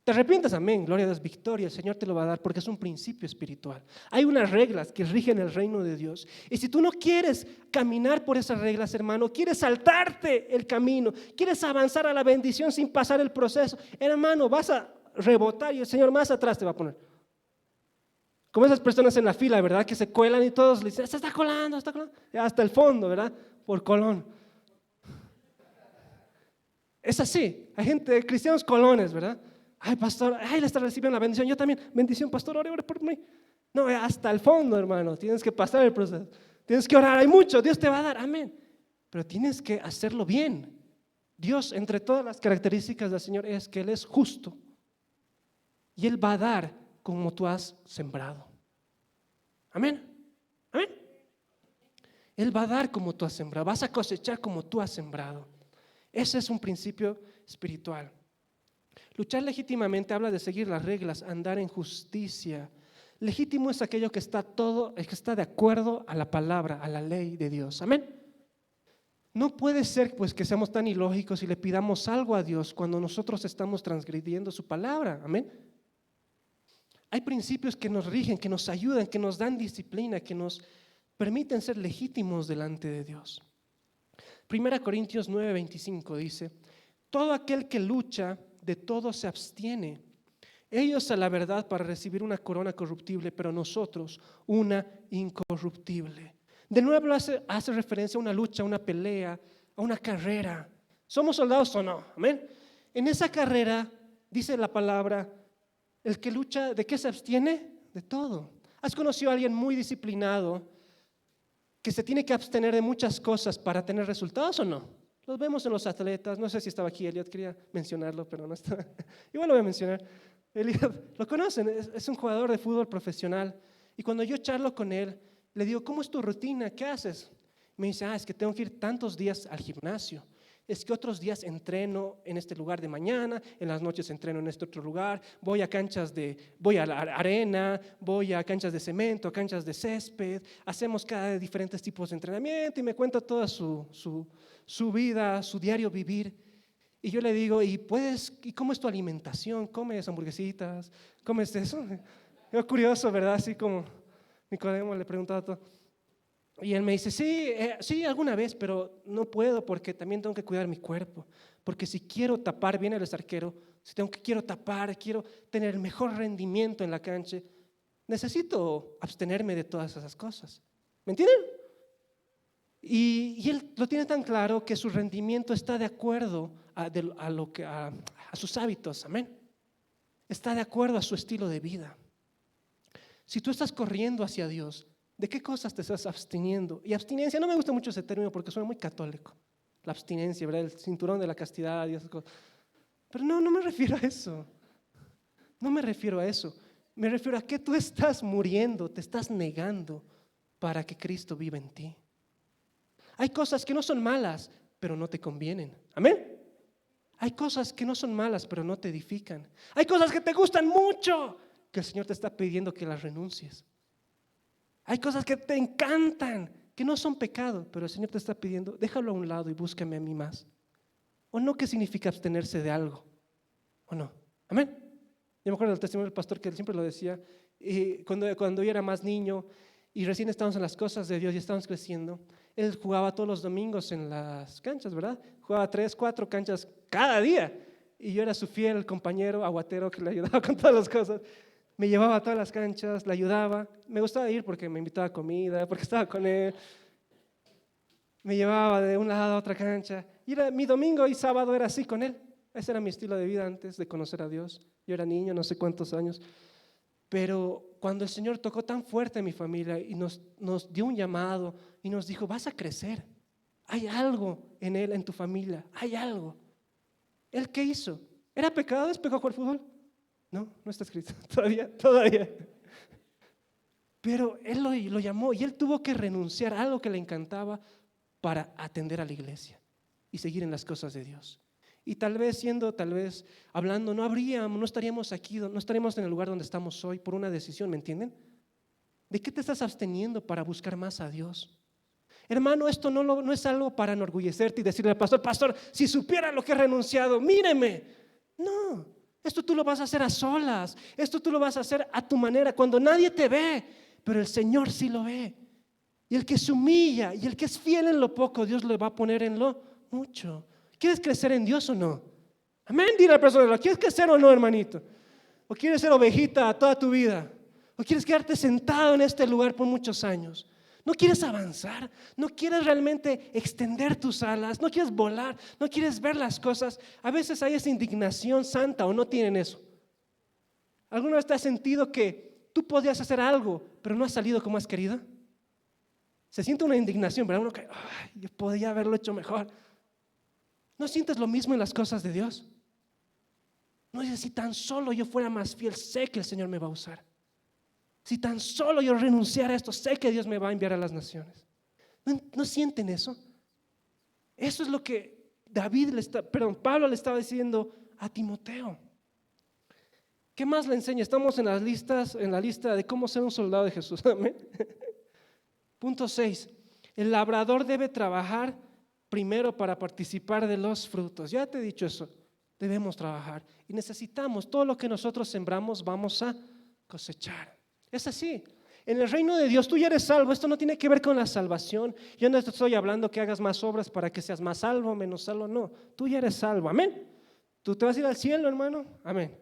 Te arrepientas, amén, gloria a Dios, victoria, el Señor te lo va a dar porque es un principio espiritual. Hay unas reglas que rigen el reino de Dios. Y si tú no quieres caminar por esas reglas, hermano, quieres saltarte el camino, quieres avanzar a la bendición sin pasar el proceso, hermano, vas a rebotar y el Señor más atrás te va a poner. Como esas personas en la fila, ¿verdad? Que se cuelan y todos le dicen, se está colando, hasta el fondo, ¿verdad? Por colón. Es así, hay gente, cristianos colones, ¿verdad? Ay, pastor, ay, le está recibiendo la bendición. Yo también, bendición, pastor, ore por mí. No, hasta el fondo, hermano. Tienes que pasar el proceso. Tienes que orar. Hay mucho, Dios te va a dar, amén. Pero tienes que hacerlo bien. Dios, entre todas las características del Señor, es que Él es justo. Y Él va a dar como tú has sembrado. Amén. Amén. Él va a dar como tú has sembrado. Vas a cosechar como tú has sembrado. Ese es un principio espiritual. Luchar legítimamente habla de seguir las reglas, andar en justicia. Legítimo es aquello que está de acuerdo a la palabra, a la ley de Dios. Amén. No puede ser pues que seamos tan ilógicos y le pidamos algo a Dios cuando nosotros estamos transgrediendo su palabra. Amén. Hay principios que nos rigen, que nos ayudan, que nos dan disciplina, que nos permiten ser legítimos delante de Dios. 1 Corintios 9:25 dice, todo aquel que lucha de todo se abstiene. Ellos a la verdad para recibir una corona corruptible, pero nosotros una incorruptible. De nuevo hace referencia a una lucha, a una pelea, a una carrera. ¿Somos soldados o no? Amén. En esa carrera, dice la palabra, el que lucha, ¿de qué se abstiene? De todo. ¿Has conocido a alguien muy disciplinado que se tiene que abstener de muchas cosas para tener resultados o no? Los vemos en los atletas, no sé si estaba aquí Elliot, quería mencionarlo, pero no está. Igual lo voy a mencionar. Elliot, lo conocen, es un jugador de fútbol profesional. Y cuando yo charlo con él, le digo, ¿cómo es tu rutina? ¿Qué haces? Me dice, es que tengo que ir tantos días al gimnasio. Es que otros días entreno en este lugar de mañana, en las noches entreno en este otro lugar, voy a la arena, voy a canchas de cemento, a canchas de césped, hacemos cada diferentes tipos de entrenamiento y me cuenta toda su vida, su diario vivir. Y yo le digo, ¿y cómo es tu alimentación? ¿Comes hamburguesitas? ¿Comes eso? Es curioso, ¿verdad? Así como Nicodemo le preguntaba todo. Y él me dice, sí, alguna vez, pero no puedo porque también tengo que cuidar mi cuerpo. Porque si quiero tapar, viene el arquero, quiero tapar, quiero tener el mejor rendimiento en la cancha, necesito abstenerme de todas esas cosas. ¿Me entienden? Y él lo tiene tan claro que su rendimiento está de acuerdo a sus hábitos, amén. Está de acuerdo a su estilo de vida. Si tú estás corriendo hacia Dios, ¿de qué cosas te estás absteniendo? Y abstinencia, no me gusta mucho ese término porque suena muy católico. La abstinencia, ¿verdad? El cinturón de la castidad y esas cosas. Pero no me refiero a eso. No me refiero a eso. Me refiero a que tú estás muriendo, te estás negando para que Cristo viva en ti. Hay cosas que no son malas, pero no te convienen. ¿Amén? Hay cosas que no son malas, pero no te edifican. Hay cosas que te gustan mucho, que el Señor te está pidiendo que las renuncies. Hay cosas que te encantan, que no son pecado, pero el Señor te está pidiendo, déjalo a un lado y búscame a mí más. ¿O no? ¿Qué significa abstenerse de algo? ¿O no? ¿Amén? Yo me acuerdo del testimonio del pastor que él siempre lo decía, y cuando yo era más niño y recién estábamos en las cosas de Dios y estábamos creciendo, él jugaba todos los domingos en las canchas, ¿verdad? Jugaba 3, 4 canchas cada día. Y yo era su fiel compañero aguatero que le ayudaba con todas las cosas. Me llevaba a todas las canchas, le ayudaba. Me gustaba ir porque me invitaba a comida, porque estaba con él. Me llevaba de un lado a otra cancha. Y mi domingo y sábado era así con él. Ese era mi estilo de vida antes de conocer a Dios. Yo era niño, no sé cuántos años. Pero cuando el Señor tocó tan fuerte a mi familia y nos dio un llamado y nos dijo, vas a crecer. Hay algo en él, en tu familia. Hay algo. ¿Él qué hizo? ¿Era pecado? ¿Es pecado jugar fútbol? No está escrito, todavía. Pero él lo llamó y él tuvo que renunciar a algo que le encantaba para atender a la iglesia y seguir en las cosas de Dios. Y tal vez hablando, no estaríamos aquí, no estaríamos en el lugar donde estamos hoy por una decisión, ¿me entienden? ¿De qué te estás absteniendo para buscar más a Dios? Hermano, esto no es algo para enorgullecerte y decirle al pastor, si supiera lo que he renunciado, míreme. No, esto tú lo vas a hacer a solas, esto tú lo vas a hacer a tu manera, cuando nadie te ve, pero el Señor sí lo ve. Y el que se humilla y el que es fiel en lo poco, Dios le va a poner en lo mucho. ¿Quieres crecer en Dios o no? Amén, dile a la persona, ¿quieres crecer o no, hermanito? ¿O quieres ser ovejita toda tu vida? ¿O quieres quedarte sentado en este lugar por muchos años? ¿No quieres avanzar? ¿No quieres realmente extender tus alas? ¿No quieres volar? ¿No quieres ver las cosas? A veces hay esa indignación santa o no tienen eso. ¿Alguna vez te has sentido que tú podías hacer algo, pero no has salido como has querido? Se siente una indignación, ¿verdad? Uno que, yo podía haberlo hecho mejor. ¿No sientes lo mismo en las cosas de Dios? No dices, si tan solo yo fuera más fiel, sé que el Señor me va a usar. Si tan solo yo renunciara a esto, sé que Dios me va a enviar a las naciones. ¿No sienten eso? Eso es lo que Pablo le estaba diciendo a Timoteo. ¿Qué más le enseña? Estamos en la lista de cómo ser un soldado de Jesús. Amén. Punto 6. El labrador debe trabajar primero para participar de los frutos. Ya te he dicho eso. Debemos trabajar. Y necesitamos, todo lo que nosotros sembramos vamos a cosechar. Es así. En el reino de Dios tú ya eres salvo. Esto no tiene que ver con la salvación. Yo no te estoy hablando que hagas más obras para que seas más salvo, menos salvo. No, tú ya eres salvo. Amén. Tú te vas a ir al cielo, hermano. Amén.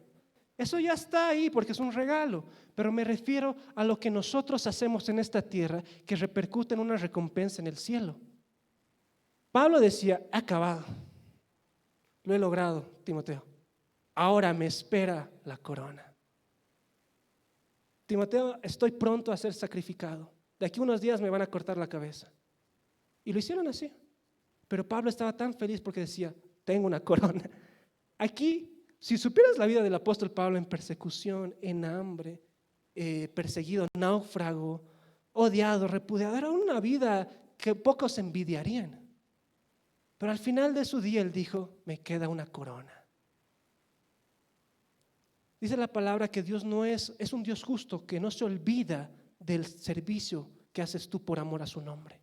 Eso ya está ahí porque es un regalo. Pero me refiero a lo que nosotros hacemos en esta tierra que repercute en una recompensa en el cielo. Pablo decía, he acabado. Lo he logrado, Timoteo. Ahora me espera la corona. Timoteo, estoy pronto a ser sacrificado. De aquí a unos días me van a cortar la cabeza. Y lo hicieron así. Pero Pablo estaba tan feliz porque decía, tengo una corona. Aquí, si supieras la vida del apóstol Pablo en persecución, en hambre, perseguido, náufrago, odiado, repudiado, era una vida que pocos envidiarían. Pero al final de su día él dijo, me queda una corona. Dice la palabra que Dios no es un Dios justo, que no se olvida del servicio que haces tú por amor a su nombre.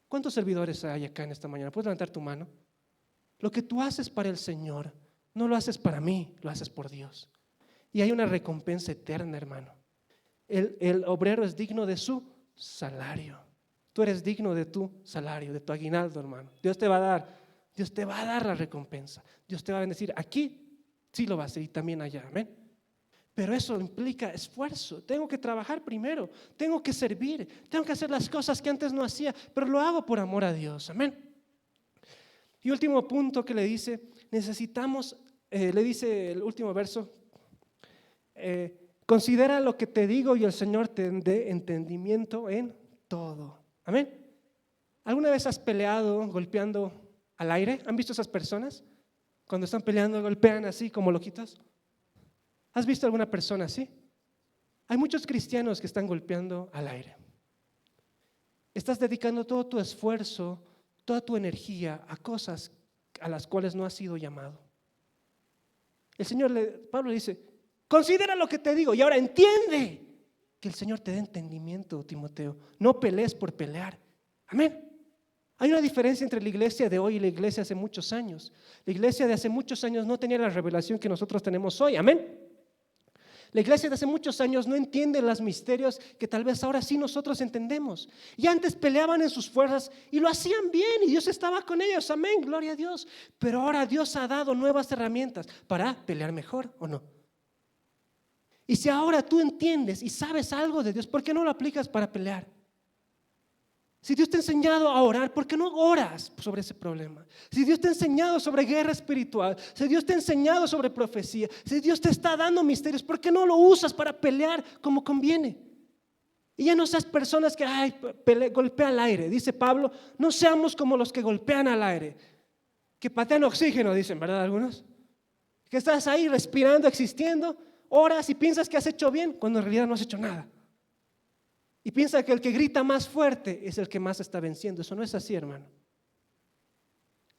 ¿Cuántos servidores hay acá en esta mañana? ¿Puedes levantar tu mano? Lo que tú haces para el Señor, no lo haces para mí, lo haces por Dios. Y hay una recompensa eterna, hermano. El obrero es digno de su salario. Tú eres digno de tu salario, de tu aguinaldo, hermano. Dios te va a dar la recompensa. Dios te va a bendecir. Aquí sí lo va a hacer y también allá, amén. Pero eso implica esfuerzo. Tengo que trabajar primero, tengo que servir, tengo que hacer las cosas que antes no hacía, pero lo hago por amor a Dios, amén. Y último punto que le dice, necesitamos, le dice el último verso, considera lo que te digo y el Señor te dé entendimiento en todo, amén. ¿Alguna vez has peleado golpeando al aire? ¿Han visto esas personas? Cuando están peleando golpean así como loquitas. ¿Has visto alguna persona así? Hay muchos cristianos que están golpeando al aire. Estás dedicando todo tu esfuerzo, toda tu energía a cosas a las cuales no has sido llamado. Pablo le dice, considera lo que te digo y ahora entiende que el Señor te dé entendimiento, Timoteo. No pelees por pelear. Amén. Hay una diferencia entre la iglesia de hoy y la iglesia de hace muchos años. La iglesia de hace muchos años no tenía la revelación que nosotros tenemos hoy. Amén. La iglesia de hace muchos años no entiende los misterios que tal vez ahora sí nosotros entendemos. Y antes peleaban en sus fuerzas y lo hacían bien y Dios estaba con ellos, amén, gloria a Dios. Pero ahora Dios ha dado nuevas herramientas para pelear mejor, ¿o no? Y si ahora tú entiendes y sabes algo de Dios, ¿por qué no lo aplicas para pelear? Si Dios te ha enseñado a orar, ¿por qué no oras sobre ese problema? Si Dios te ha enseñado sobre guerra espiritual, si Dios te ha enseñado sobre profecía, si Dios te está dando misterios, ¿por qué no lo usas para pelear como conviene? Y ya no seas personas que golpean al aire. Dice Pablo, no seamos como los que golpean al aire, que patean oxígeno, dicen, ¿verdad algunos? Que estás ahí respirando, existiendo, oras y piensas que has hecho bien, cuando en realidad no has hecho nada. Y piensa que el que grita más fuerte es el que más está venciendo. Eso no es así, hermano.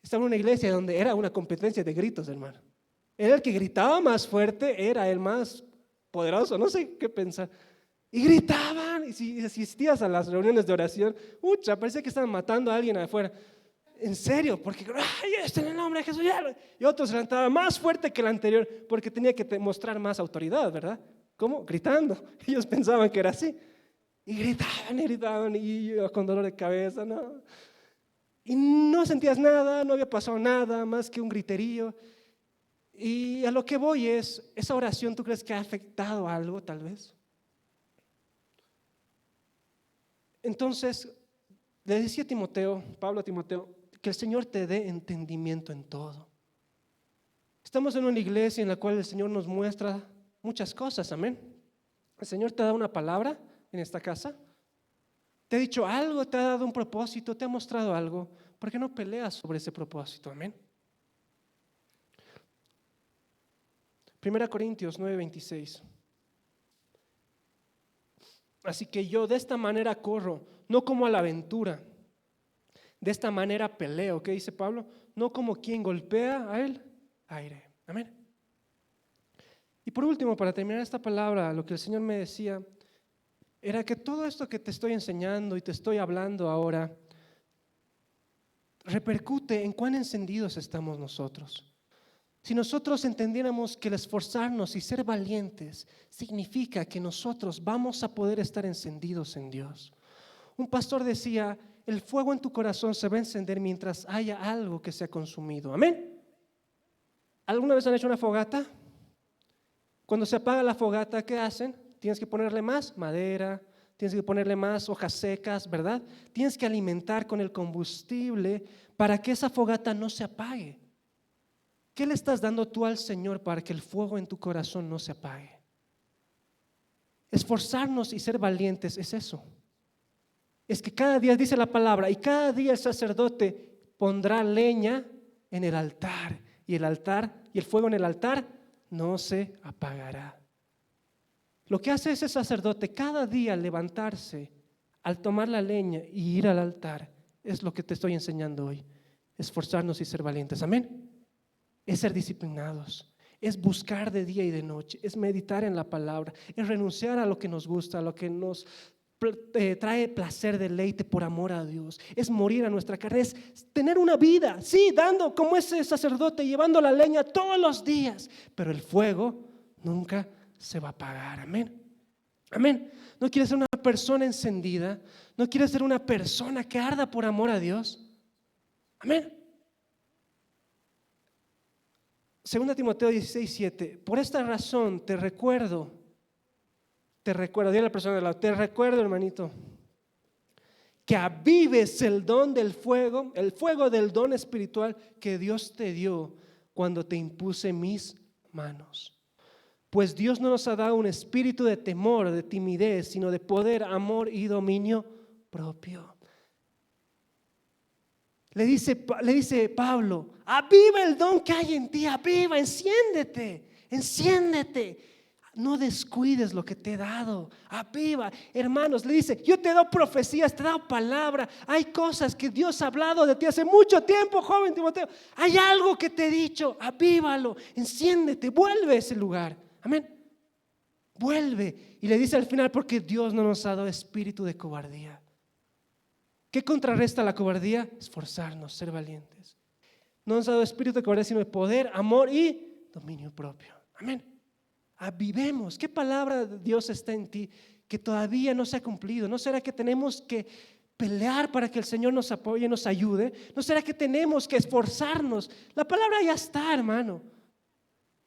Estaba en una iglesia donde era una competencia de gritos, hermano. Era el que gritaba más fuerte, era el más poderoso, no sé qué pensar. Y gritaban, y si asistías a las reuniones de oración, parecía que estaban matando a alguien afuera. En serio, porque en el nombre de Jesús. Y otros levantaban más fuerte que el anterior, porque tenía que mostrar más autoridad, ¿verdad? ¿Cómo? Gritando. Ellos pensaban que era así. Y gritaban, y yo con dolor de cabeza, ¿no? Y no sentías nada, no había pasado nada más que un griterío. Y a lo que voy es, esa oración, ¿tú crees que ha afectado algo tal vez? Entonces, le decía a Timoteo, Pablo a Timoteo, que el Señor te dé entendimiento en todo. Estamos en una iglesia en la cual el Señor nos muestra muchas cosas, amén. El Señor te da una palabra en esta casa, te ha dicho algo, te ha dado un propósito, te ha mostrado algo. ¿Por qué no peleas sobre ese propósito? Amén. 1 Corintios 9:26. Así que yo de esta manera corro, no como a la aventura. De esta manera peleo, ¿qué dice Pablo? No como quien golpea a el aire. Amén. Y por último, para terminar esta palabra, lo que el Señor me decía era que todo esto que te estoy enseñando y te estoy hablando ahora repercute en cuán encendidos estamos nosotros. Si nosotros entendiéramos que el esforzarnos y ser valientes significa que nosotros vamos a poder estar encendidos en Dios. Un pastor decía, el fuego en tu corazón se va a encender mientras haya algo que sea consumido. Amén. ¿Alguna vez han hecho una fogata? Cuando se apaga la fogata, ¿qué hacen? Tienes que ponerle más madera, tienes que ponerle más hojas secas, ¿verdad? Tienes que alimentar con el combustible para que esa fogata no se apague. ¿Qué le estás dando tú al Señor para que el fuego en tu corazón no se apague? Esforzarnos y ser valientes es eso. es que cada día, dice la palabra, y cada día el sacerdote pondrá leña en el altar, y el fuego en el altar no se apagará. Lo que hace ese sacerdote cada día al levantarse, al tomar la leña y ir al altar, es lo que te estoy enseñando hoy. Esforzarnos y ser valientes. Amén. Es ser disciplinados, es buscar de día y de noche, es meditar en la palabra, es renunciar a lo que nos gusta, a lo que nos trae placer, deleite por amor a Dios, es morir a nuestra carne, es tener una vida, sí, dando como ese sacerdote, llevando la leña todos los días, pero el fuego nunca se va a apagar. Amén. Amén. ¿No quieres ser una persona encendida? ¿No quieres ser una persona que arda por amor a Dios? Amén. 2 Timoteo 16:7. Por esta razón te recuerdo, dile a la persona de lado, te recuerdo, hermanito, que avives el don del fuego, el fuego del don espiritual que Dios te dio cuando te impuse mis manos. Pues Dios no nos ha dado un espíritu de temor, de timidez, sino de poder, amor y dominio propio. Le dice Pablo, aviva el don que hay en ti, aviva, enciéndete. No descuides lo que te he dado, aviva. Hermanos, le dice, yo te he dado profecías, te he dado palabra. Hay cosas que Dios ha hablado de ti hace mucho tiempo, joven Timoteo. Hay algo que te he dicho, avívalo, enciéndete, vuelve a ese lugar. Amén. Vuelve. Y le dice al final, porque Dios no nos ha dado espíritu de cobardía. ¿Qué contrarresta la cobardía? Esforzarnos, ser valientes. No nos ha dado espíritu de cobardía, sino de poder, amor y dominio propio. Amén. Avivemos. ¿Qué palabra de Dios está en ti que todavía no se ha cumplido? ¿No será que tenemos que pelear para que el Señor nos apoye, nos ayude? ¿No será que tenemos que esforzarnos? La palabra ya está, hermano,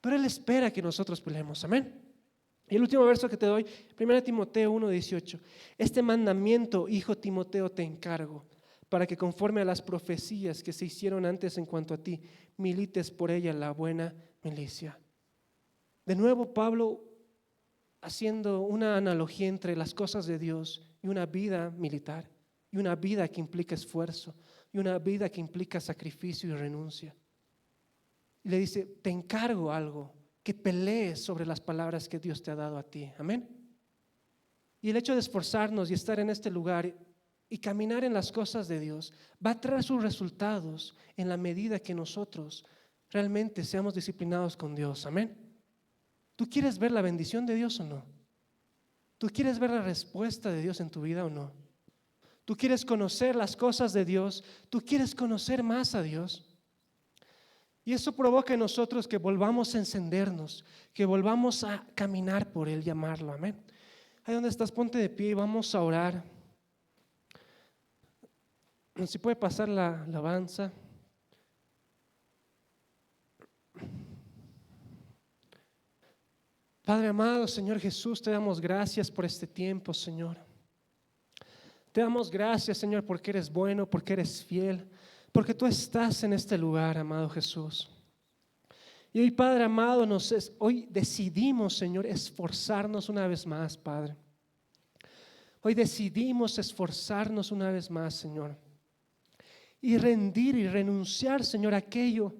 pero Él espera que nosotros peleemos. Amén. Y el último verso que te doy, 1 Timoteo 1:18. Este mandamiento, hijo Timoteo, te encargo, para que conforme a las profecías que se hicieron antes en cuanto a ti, milites por ella la buena milicia. De nuevo Pablo haciendo una analogía entre las cosas de Dios y una vida militar, y una vida que implica esfuerzo, y una vida que implica sacrificio y renuncia. Y le dice, te encargo algo, que pelees sobre las palabras que Dios te ha dado a ti. Amén. Y el hecho de esforzarnos y estar en este lugar y caminar en las cosas de Dios va a traer sus resultados en la medida que nosotros realmente seamos disciplinados con Dios. Amén. ¿Tú quieres ver la bendición de Dios o no? ¿Tú quieres ver la respuesta de Dios en tu vida o no? ¿Tú quieres conocer las cosas de Dios? ¿Tú quieres conocer más a Dios? Y eso provoca en nosotros que volvamos a encendernos, que volvamos a caminar por Él y amarlo. Amén. Ahí donde estás, ponte de pie y vamos a orar. Si puede pasar la alabanza. Padre amado, Señor Jesús, te damos gracias por este tiempo, Señor. Te damos gracias, Señor, porque eres bueno, porque eres fiel, porque tú estás en este lugar, amado Jesús. Y hoy, Padre amado, hoy decidimos, Señor, esforzarnos una vez más, Padre. Hoy decidimos esforzarnos una vez más, Señor. Y rendir y renunciar, Señor, a aquello,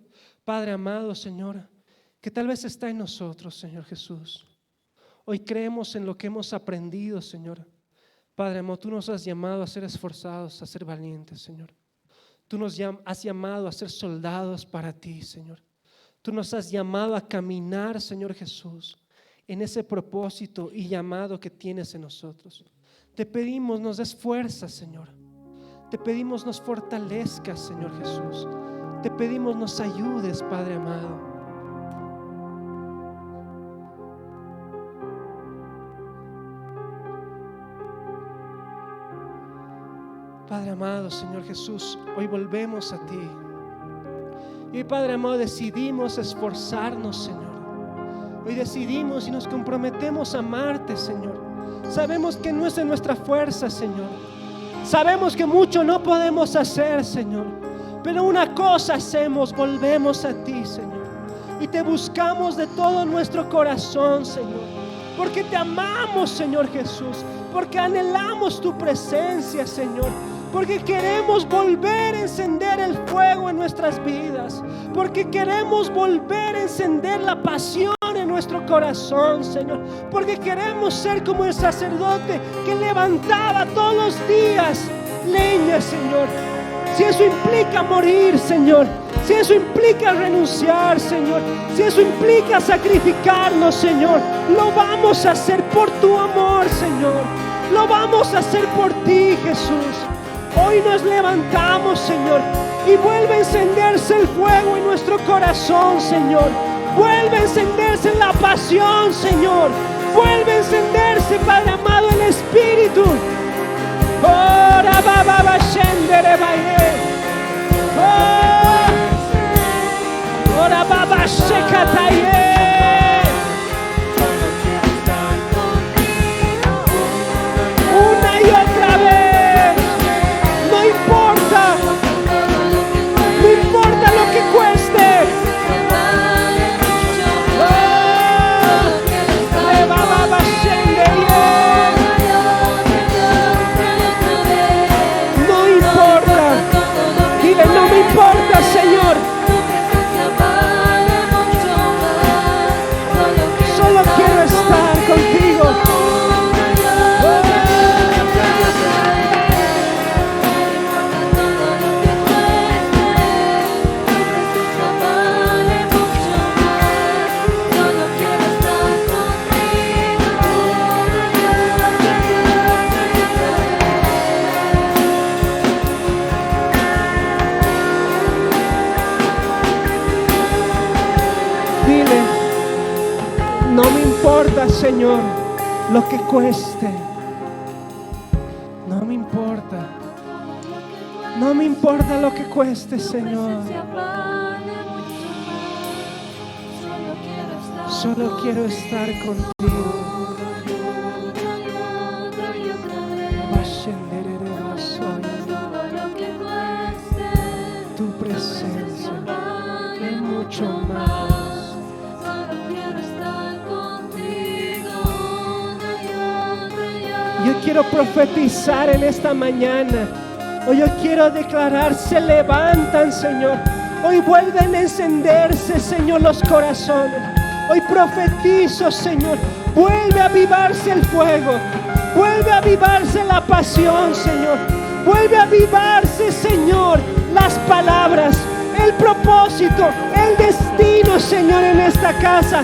Padre amado, Señor, que tal vez está en nosotros, Señor Jesús. Hoy creemos en lo que hemos aprendido, Señor. Padre amado, tú nos has llamado a ser esforzados, a ser valientes, Señor. Tú nos has llamado a ser soldados para ti, Señor. Tú nos has llamado a caminar, Señor Jesús, en ese propósito y llamado que tienes en nosotros. Te pedimos, nos des fuerza, Señor. Te pedimos, nos fortalezcas, Señor Jesús. Te pedimos, nos ayudes, Padre amado. Padre amado, Señor Jesús, hoy volvemos a ti. Y hoy, Padre amado, decidimos esforzarnos, Señor. Hoy decidimos y nos comprometemos a amarte, Señor. Sabemos que no es de nuestra fuerza, Señor. Sabemos que mucho no podemos hacer, Señor. Pero una cosa hacemos, volvemos a ti, Señor. Y te buscamos de todo nuestro corazón, Señor. porque te amamos, Señor Jesús, porque anhelamos tu presencia, Señor, porque queremos volver a encender el fuego en nuestras vidas, porque queremos volver a encender la pasión en nuestro corazón, Señor, porque queremos ser como el sacerdote que levantaba todos los días leña, Señor. Si eso implica morir, Señor, si eso implica renunciar, Señor, si eso implica sacrificarnos, Señor, lo vamos a hacer por tu amor, Señor. Lo vamos a hacer por ti, Jesús. Hoy nos levantamos, Señor, y vuelve a encenderse el fuego en nuestro corazón, Señor. Vuelve a encenderse la pasión, Señor. Vuelve a encenderse, Padre amado, el Espíritu. Ora baba shendere baile. Ora baba shekataye. Una y otra vez. No importa lo que cueste. No me importa, Señor. Solo quiero estar contigo. No me importa, Señor, lo que cueste. No me importa. No me importa lo que cueste, Señor. Solo quiero estar contigo. Tu presencia es mucho más. Yo quiero profetizar en esta mañana. Hoy yo quiero declarar, se levantan, Señor. Hoy vuelven a encenderse, Señor, los corazones. Hoy profetizo, Señor, vuelve a avivarse el fuego. Vuelve a avivarse la pasión, Señor. Vuelve a avivarse, Señor, las palabras, el propósito, el destino, Señor, en esta casa.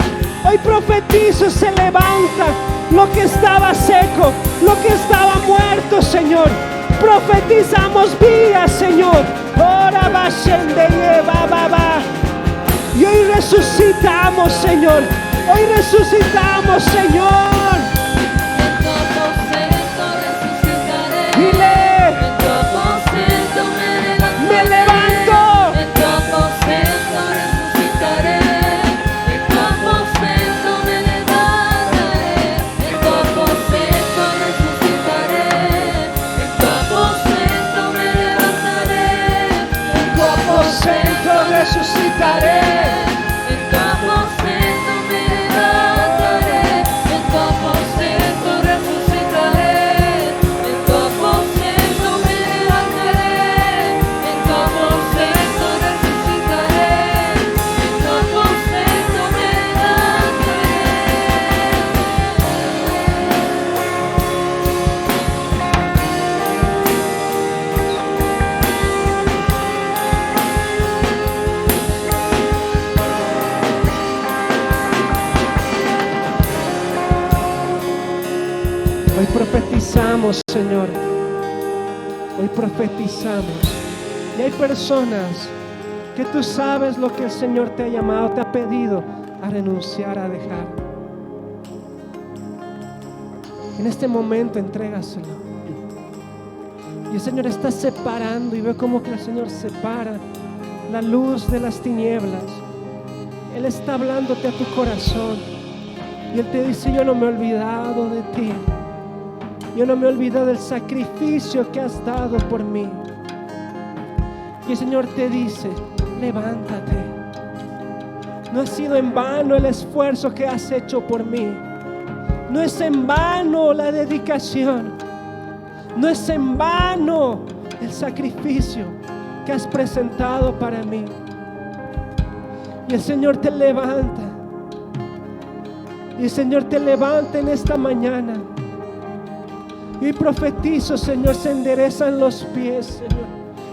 Hoy profetizo, se levanta lo que estaba seco, lo que estaba muerto, Señor. Profetizamos vida, Señor. Ora va shende va va va. Y hoy resucitamos, Señor. Hoy resucitamos, Señor. Dile, me levanto. Resucitaré. En tu aposento me levantaré. En tu aposento resucitaré. En tu aposento me levantaré. En tu aposento resucitaré. En tu aposento me levantaré. Hoy profetizamos, Señor. Hoy profetizamos. Y hay personas que tú sabes lo que el Señor te ha llamado, te ha pedido a renunciar, a dejar. En este momento entrégaselo. Y el Señor está separando, y veo como que el Señor separa la luz de las tinieblas. Él está hablándote a tu corazón. Y Él te dice, yo no me he olvidado de ti. Yo no me olvido del sacrificio que has dado por mí. Y el Señor te dice, levántate. No ha sido en vano el esfuerzo que has hecho por mí. No es en vano la dedicación. No es en vano el sacrificio que has presentado para mí. Y el Señor te levanta. Y el Señor te levanta en esta mañana. Y profetizo, Señor, se enderezan los pies, Señor.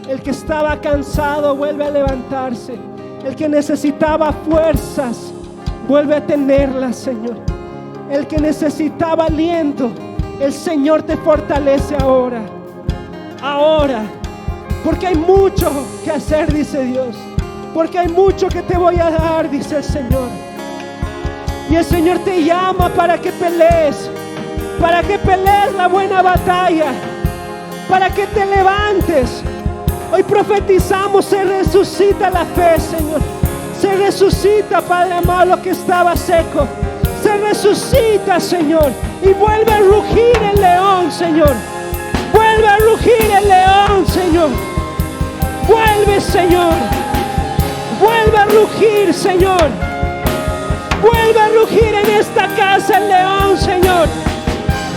El que estaba cansado vuelve a levantarse. El que necesitaba fuerzas vuelve a tenerlas, Señor. El que necesitaba aliento, el Señor te fortalece ahora. Ahora. Porque hay mucho que hacer, dice Dios. Porque hay mucho que te voy a dar, dice el Señor. Y el Señor te llama para que pelees. Para que pelees la buena batalla. Para que te levantes. Hoy profetizamos, se resucita la fe, Señor. Se resucita, Padre amado, lo que estaba seco. Se resucita, Señor. Y vuelve a rugir el león, Señor. Vuelve a rugir el león, Señor. Vuelve, Señor. Vuelve a rugir, Señor. Vuelve a rugir en esta casa el león, Señor.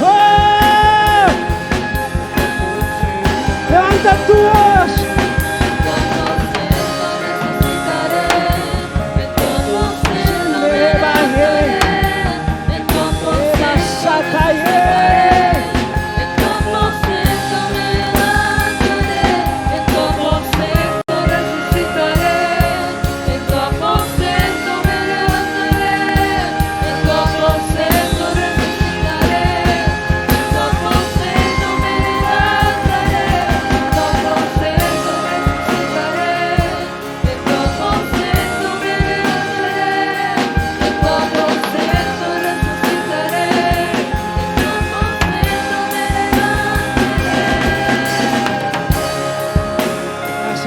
¡Oh! Levanta tu voz.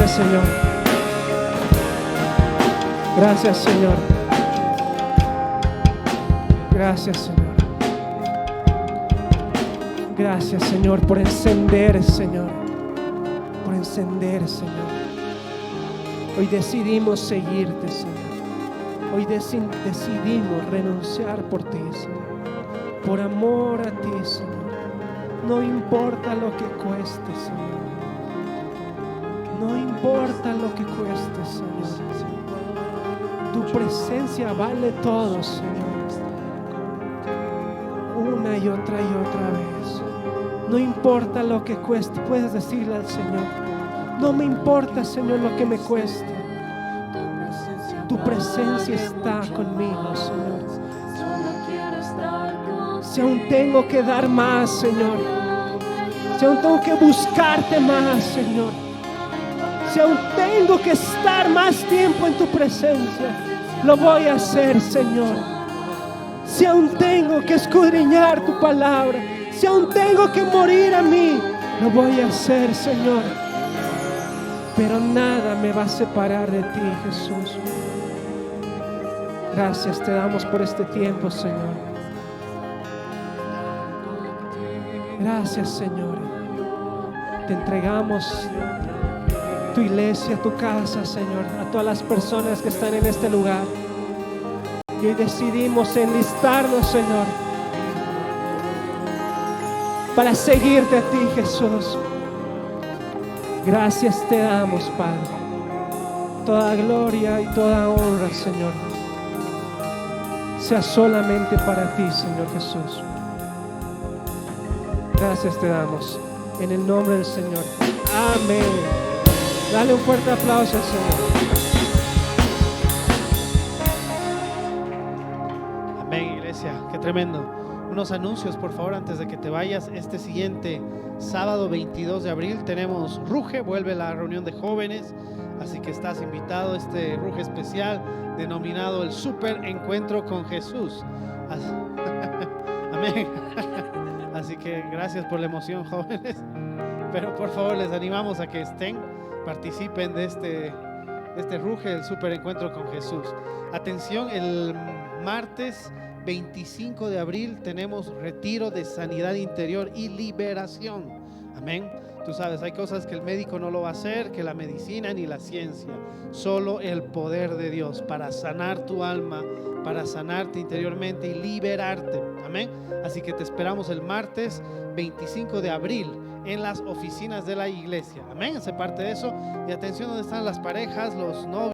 Señor. Gracias, Señor. Gracias, Señor. Gracias, Señor, por encender, Señor. Por encender, Señor. Hoy decidimos seguirte, Señor. Hoy decidimos renunciar por ti, Señor. Por amor a ti, Señor. No importa lo que cueste, Señor. No importa lo que cueste, Señor. Tu presencia vale todo, Señor. Una y otra vez. No importa lo que cueste. Puedes decirle al Señor: no me importa, Señor, lo que me cueste. Tu presencia está conmigo, Señor. Si aún tengo que dar más, Señor. Si aún tengo que buscarte más, Señor. Si aún tengo que estar más tiempo en tu presencia, lo voy a hacer, Señor. Si aún tengo que escudriñar tu palabra, si aún tengo que morir a mí, lo voy a hacer, Señor. Pero nada me va a separar de ti, Jesús. Gracias te damos por este tiempo, Señor. Gracias, Señor. Te entregamos tu iglesia, tu casa, Señor, a todas las personas que están en este lugar. Y hoy decidimos enlistarnos, Señor, para seguirte a ti, Jesús. Gracias te damos, Padre. Toda gloria y toda honra, Señor, sea solamente para ti, Señor Jesús. Gracias te damos en el nombre del Señor. Amén. Dale un fuerte aplauso al Señor. Amén, iglesia, qué tremendo. Unos anuncios, por favor, antes de que te vayas. Este siguiente sábado 22 de abril tenemos Ruge, vuelve la reunión de jóvenes, así que estás invitado a este Ruge especial denominado el Super Encuentro con Jesús. Amén. Así que gracias por la emoción, jóvenes, pero por favor les animamos a que participen de este Ruge, el Super Encuentro con Jesús. Atención, el martes 25 de abril tenemos retiro de sanidad interior y liberación. Amén. Tú sabes, hay cosas que el médico no lo va a hacer, que la medicina ni la ciencia. Solo el poder de Dios para sanar tu alma, para sanarte interiormente y liberarte. Amén. Así que te esperamos el martes 25 de abril en las oficinas de la iglesia. Amén. Sé parte de eso. Y atención, ¿dónde están las parejas, los novios?